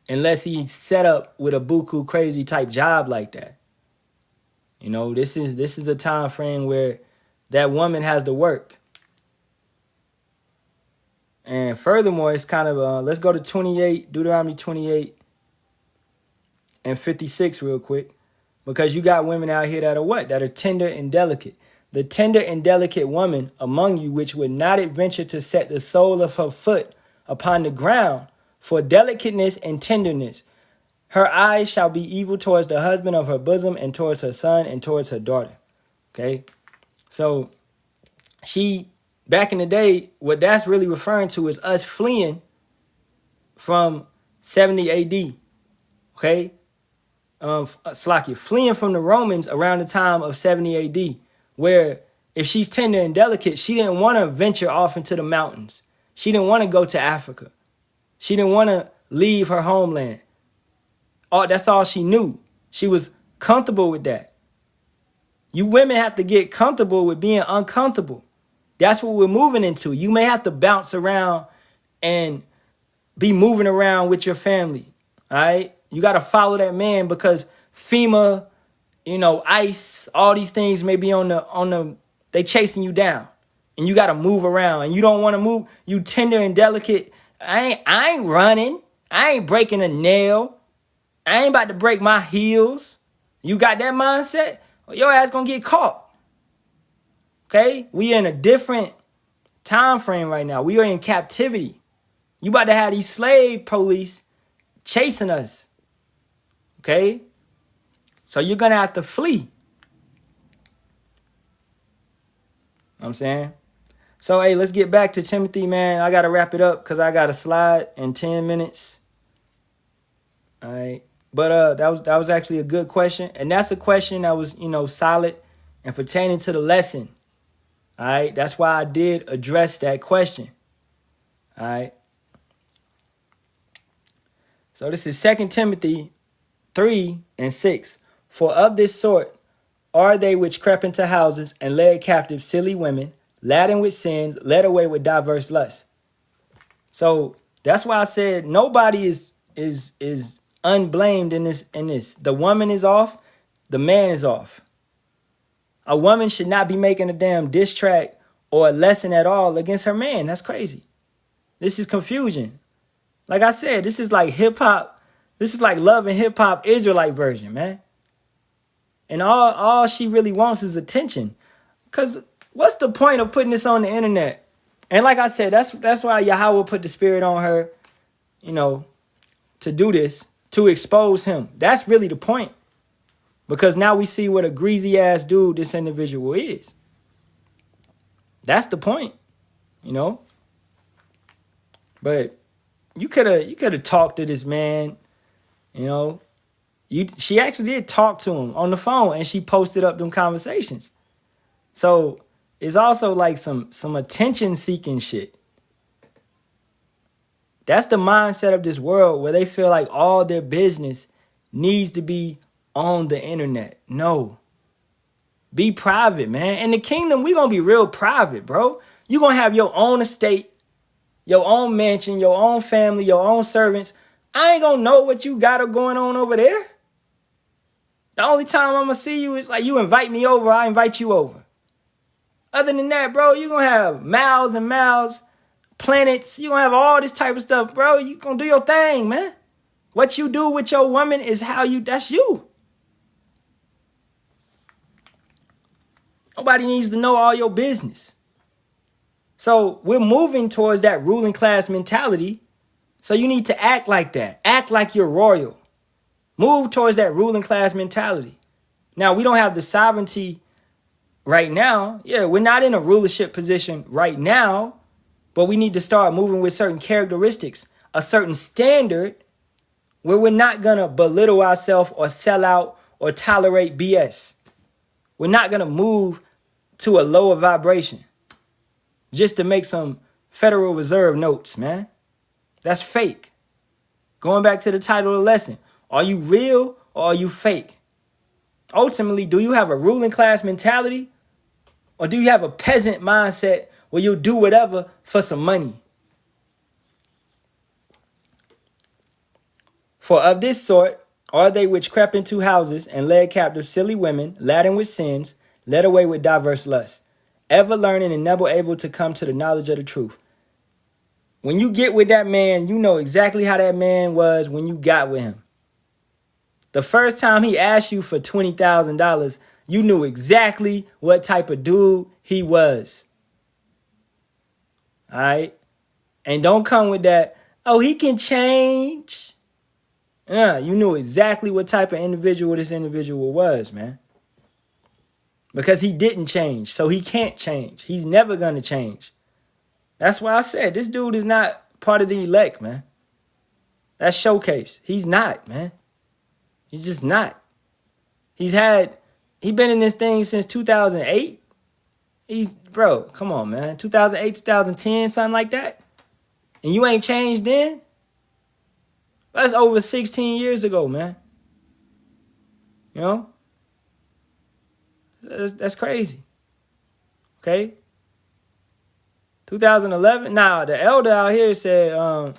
unless he's set up with a buku crazy type job like that. This is a time frame where that woman has to work. And furthermore, it's kind of, let's go to Deuteronomy 28:56 real quick. Because you got women out here that are what? That are tender and delicate. The tender and delicate woman among you, which would not adventure to set the sole of her foot upon the ground for delicateness and tenderness. Her eyes shall be evil towards the husband of her bosom and towards her son and towards her daughter. Okay. So back in the day, what that's really referring to is us fleeing from 70 AD. Okay. Fleeing from the Romans around the time of 70 AD, where if she's tender and delicate, she didn't want to venture off into the mountains. She didn't want to go to Africa. She didn't want to leave her homeland. That's all she knew. She was comfortable with that. You women have to get comfortable with being uncomfortable. That's what we're moving into. You may have to bounce around and be moving around with your family. All right. You got to follow that man because FEMA, ICE, all these things may be they chasing you down and you got to move around and you don't want to move. You tender and delicate. I ain't running. I ain't breaking a nail. I ain't about to break my heels. You got that mindset, your ass gonna get caught. Okay? We in a different time frame right now. We are in captivity. You about to have these slave police chasing us. Okay? So you're gonna have to flee. You know what I'm saying? So, hey, let's get back to Timothy, man. I got to wrap it up because I got a slide in 10 minutes. All right. But that was actually a good question. And that's a question that was, solid and pertaining to the lesson. All right. That's why I did address that question. All right. So this is 2 Timothy 3:6. For of this sort are they which crept into houses and led captive silly women, laden with sins, led away with diverse lusts. So that's why I said nobody is unblamed in this. The woman is off, the man is off. A woman should not be making a damn diss track or a lesson at all against her man. That's crazy. This is confusion. Like I said, this is like hip hop. This is like Love and Hip Hop Israelite version, man. And all she really wants is attention. Because what's the point of putting this on the internet? And like I said, that's why Yahawah put the spirit on her, to do this, to expose him. That's really the point. Because now we see what a greasy ass dude this individual is. That's the point, But you could have talked to this man, She actually did talk to him on the phone, and she posted up them conversations. So it's also like some attention-seeking shit. That's the mindset of this world where they feel like all their business needs to be on the internet. No. Be private, man. In the kingdom, we going to be real private, bro. You going to have your own estate, your own mansion, your own family, your own servants. I ain't going to know what you got going on over there. The only time I'm going to see you is like you invite me over, I invite you over. Other than that, bro, you're going to have miles and miles, planets. You're going to have all this type of stuff, bro. You going to do your thing, man. What you do with your woman is that's you. Nobody needs to know all your business. So we're moving towards that ruling class mentality. So you need to act like that. Act like you're royal. Move towards that ruling class mentality. Now, we don't have the sovereignty right now. Yeah, we're not in a rulership position right now, but we need to start moving with certain characteristics, a certain standard where we're not going to belittle ourselves or sell out or tolerate BS. We're not going to move to a lower vibration just to make some Federal Reserve notes, man. That's fake. Going back to the title of the lesson, are you real or are you fake? Ultimately, do you have a ruling class mentality or do you have a peasant mindset where you'll do whatever for some money? For of this sort are they which crept into houses and led captive silly women, laden with sins, led away with diverse lusts, ever learning and never able to come to the knowledge of the truth. When you get with that man, you know exactly how that man was when you got with him. The first time he asked you for $20,000, you knew exactly what type of dude he was. All right? And don't come with that, oh, he can change. You knew exactly what type of individual this individual was, man. Because he didn't change, so he can't change. He's never going to change. That's why I said this dude is not part of the elect, man. That's showcase. He's not, man. He's just not. He been in this thing since 2008. Bro, come on, man. 2008, 2010, something like that. And you ain't changed then? That's over 16 years ago, man. That's crazy. Okay? 2011. Nah, the elder out here said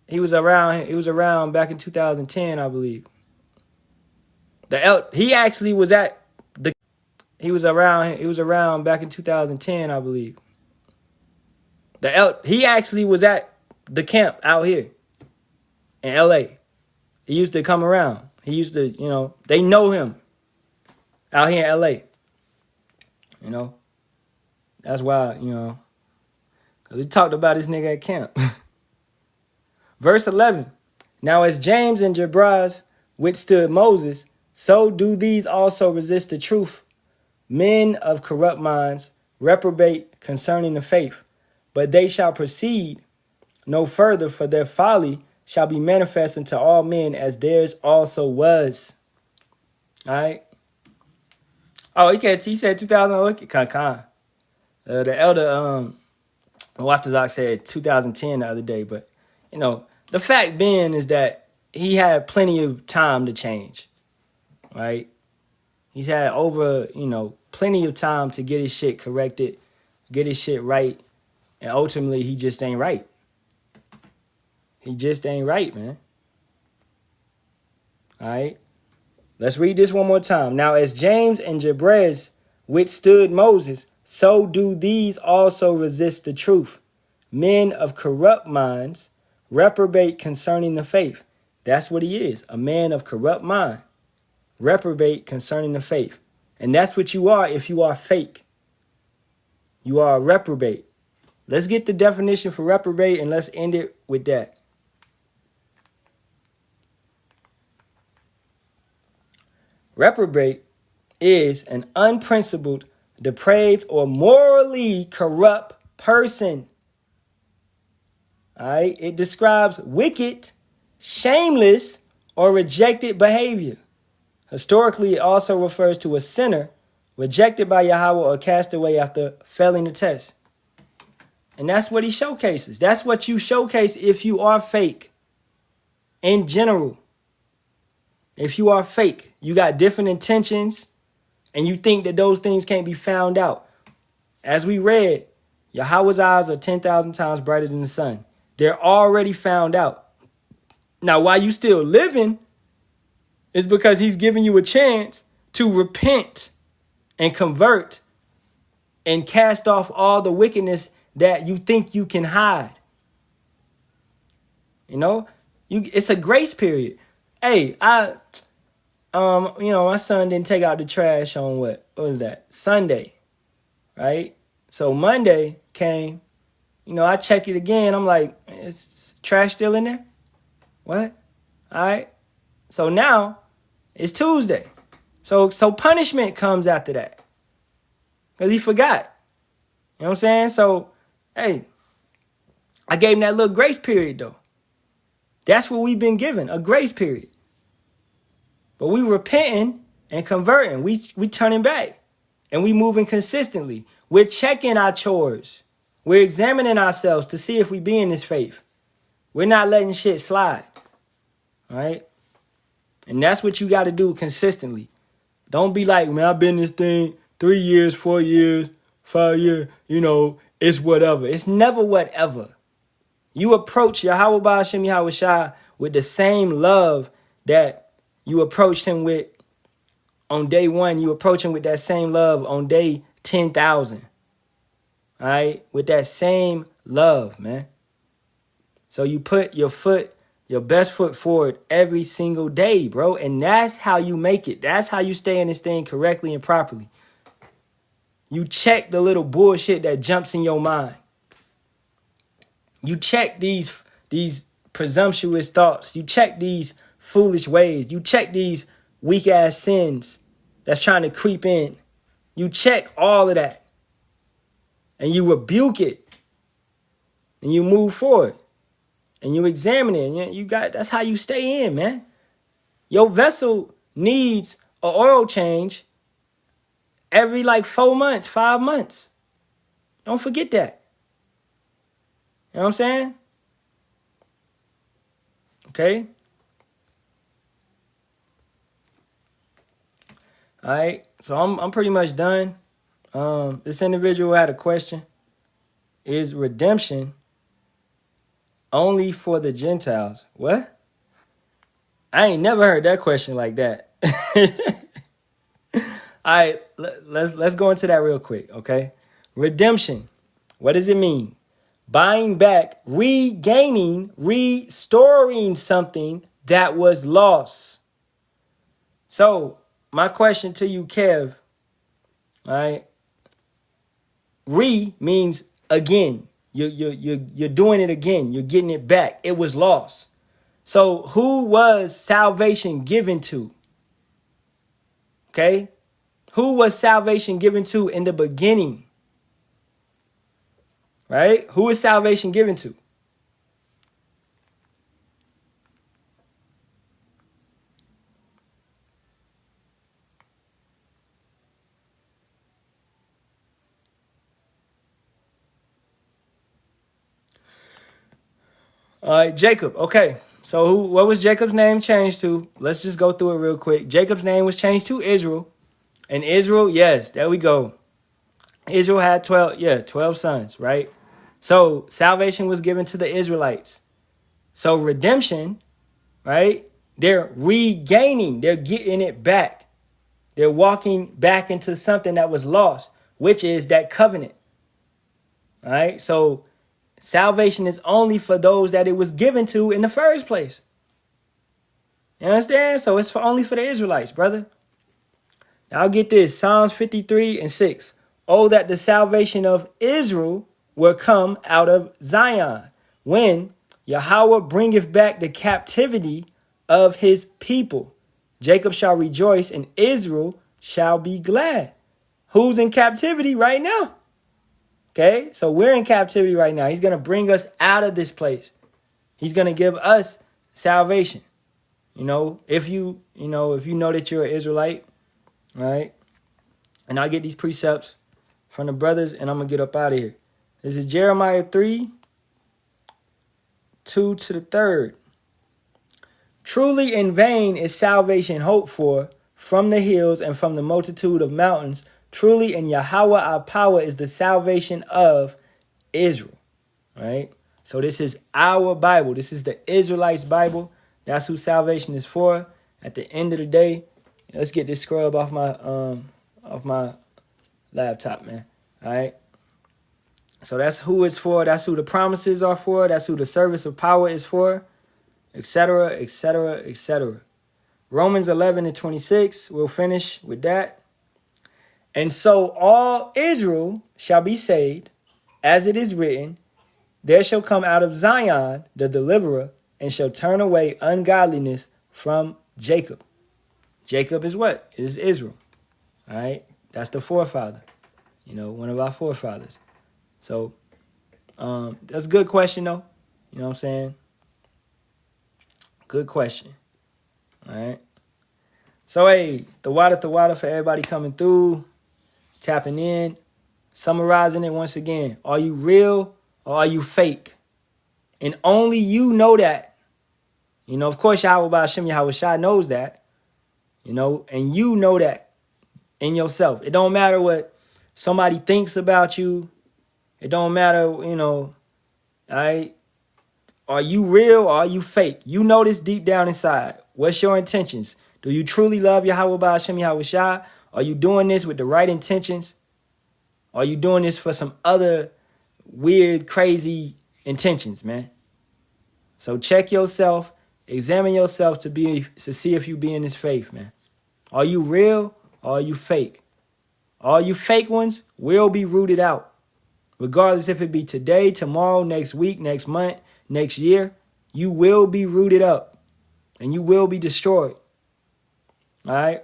he was around back in 2010, I believe. He actually was at he was around back in 2010, I believe. He actually was at the camp out here in LA. He used to come around. He used to, they know him out here in L.A., That's why, we talked about this nigga at camp. Verse 11. Now as James and Jabraz withstood Moses, so do these also resist the truth. Men of corrupt minds reprobate concerning the faith, but they shall proceed no further, for their folly shall be manifest unto all men, as theirs also was. All right. Oh, he said 2000. Look at the elder Watazak said 2010 the other day, but the fact being is that he had plenty of time to change, right? He's had over, plenty of time to get his shit corrected, get his shit right, and ultimately he just ain't right. He just ain't right, man. All right? Let's read this one more time. Now, as James and Jabraz withstood Moses, so do these also resist the truth. Men of corrupt minds reprobate concerning the faith. That's what he is, a man of corrupt mind. Reprobate concerning the faith. And that's what you are if you are fake. You are a reprobate. Let's get the definition for reprobate and let's end it with that. Reprobate is an unprincipled, depraved, or morally corrupt person. All right? It describes wicked, shameless, or rejected behavior. Historically, it also refers to a sinner rejected by Yahawah or cast away after failing the test. And that's what he showcases. That's what you showcase if you are fake. In general, if you are fake, you got different intentions, and you think that those things can't be found out. As we read, Yahawah's eyes are 10,000 times brighter than the sun. They're already found out. Now, why you still living is because he's giving you a chance to repent and convert and cast off all the wickedness that you think you can hide. It's a grace period. Hey, my son didn't take out the trash on what was that? Sunday, right? So Monday came, I check it again. I'm like, is trash still in there? What? All right. So now it's Tuesday. So punishment comes after that. Because he forgot. You know what I'm saying? So, hey, I gave him that little grace period, though. That's what we've been given, a grace period. But we repenting and converting. We turning back. And we moving consistently. We're checking our chores. We're examining ourselves to see if we be in this faith. We're not letting shit slide. All right? And that's what you got to do consistently. Don't be like, man, I've been in this thing 3 years, 4 years, 5 years. It's whatever. It's never whatever. You approach Yahawah Bahasham Yahawashi with the same love that you approached him with on day 1. You approach him with that same love on day 10,000. All right? With that same love, man. So you put your best foot forward every single day, bro. And that's how you make it. That's how you stay in this thing correctly and properly. You check the little bullshit that jumps in your mind. You check these presumptuous thoughts. You check these foolish ways. You check these weak ass sins that's trying to creep in. You check all of that. And you rebuke it. And you move forward. And you examine it. That's how you stay in, man. Your vessel needs an oil change every 4 months, 5 months. Don't forget that. You know what I'm saying? Okay? All right. So I'm pretty much done. This individual had a question. Is redemption only for the Gentiles? What? I ain't never heard that question like that. All right, let's go into that real quick, okay? Redemption. What does it mean? Buying back, regaining, restoring something that was lost. So my question to you, Kev, all right? Means again. You're doing it again. You're getting it back. It was lost. So who was salvation given to? Okay? Who was salvation given to in the beginning? Right? Who is salvation given to? All right, Jacob. Okay. So what was Jacob's name changed to? Let's just go through it real quick. Jacob's name was changed to Israel. And Israel, yes, there we go. Israel had 12 sons, right? So salvation was given to the Israelites. So redemption, right? They're regaining, they're getting it back. They're walking back into something that was lost, which is that covenant. All right? So salvation is only for those that it was given to in the first place. You understand? So it's only for the Israelites, brother. Now I'll get this. Psalms 53:6. Oh, that the salvation of Israel will come out of Zion, when Yahawah bringeth back the captivity of his people. Jacob shall rejoice and Israel shall be glad. Who's in captivity right now? Okay, so we're in captivity right now. He's going to bring us out of this place. He's going to give us salvation. If you know that you're an Israelite, right? And I'll get these precepts from the brothers and I'm going to get up out of here. This is Jeremiah 3:2-3. Truly in vain is salvation hoped for from the hills and from the multitude of mountains. Truly in Yahawah our power is the salvation of Israel. Right? So this is our Bible. This is the Israelites' Bible. That's who salvation is for. At the end of the day, let's get this scrub off my laptop, man. All right? So that's who it's for. That's who the promises are for. That's who the service of power is for, etc., etc., etc. Romans 11:26. We'll finish with that. And so all Israel shall be saved, as it is written, there shall come out of Zion the deliverer, and shall turn away ungodliness from Jacob. Jacob is what? It is Israel. All right? That's the forefather. One of our forefathers. So that's a good question, though. You know what I'm saying? Good question. All right? So, hey, the water for everybody coming through, tapping in, summarizing it once again. Are you real or are you fake? And only you know that. Of course, Yahawah Bahasham Yahawashi knows that. And you know that in yourself. It don't matter what somebody thinks about you. It don't matter, all right? Are you real or are you fake? You know this deep down inside. What's your intentions? Do you truly love Yahawah Bahasham Yahawashi? Are you doing this with the right intentions? Are you doing this for some other weird, crazy intentions, man? So check yourself, examine yourself to see if you be in this faith, man. Are you real or are you fake? All you fake ones will be rooted out. Regardless if it be today, tomorrow, next week, next month, next year, you will be rooted up and you will be destroyed. All right?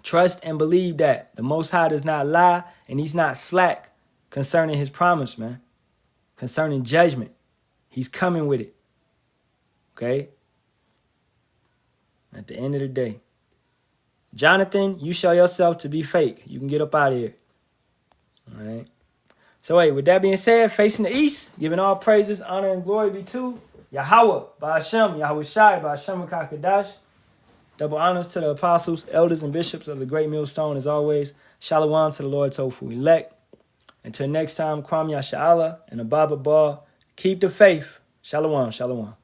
Trust and believe that the Most High does not lie and he's not slack concerning his promise, man. Concerning judgment. He's coming with it. Okay? At the end of the day. Jonathan, you show yourself to be fake. You can get up out of here. All right? So, hey, with that being said, facing the east, giving all praises, honor, and glory be to Yahawah, Bahasham, Yahawashi, Bahasham Kakadash. Double honors to the apostles, elders, and bishops of the great millstone, as always. Shalawam to the Lord's hopeful elect. Until next time, Kwam Yasharahla and Ababa Bar. Keep the faith. Shalawam, shalawam.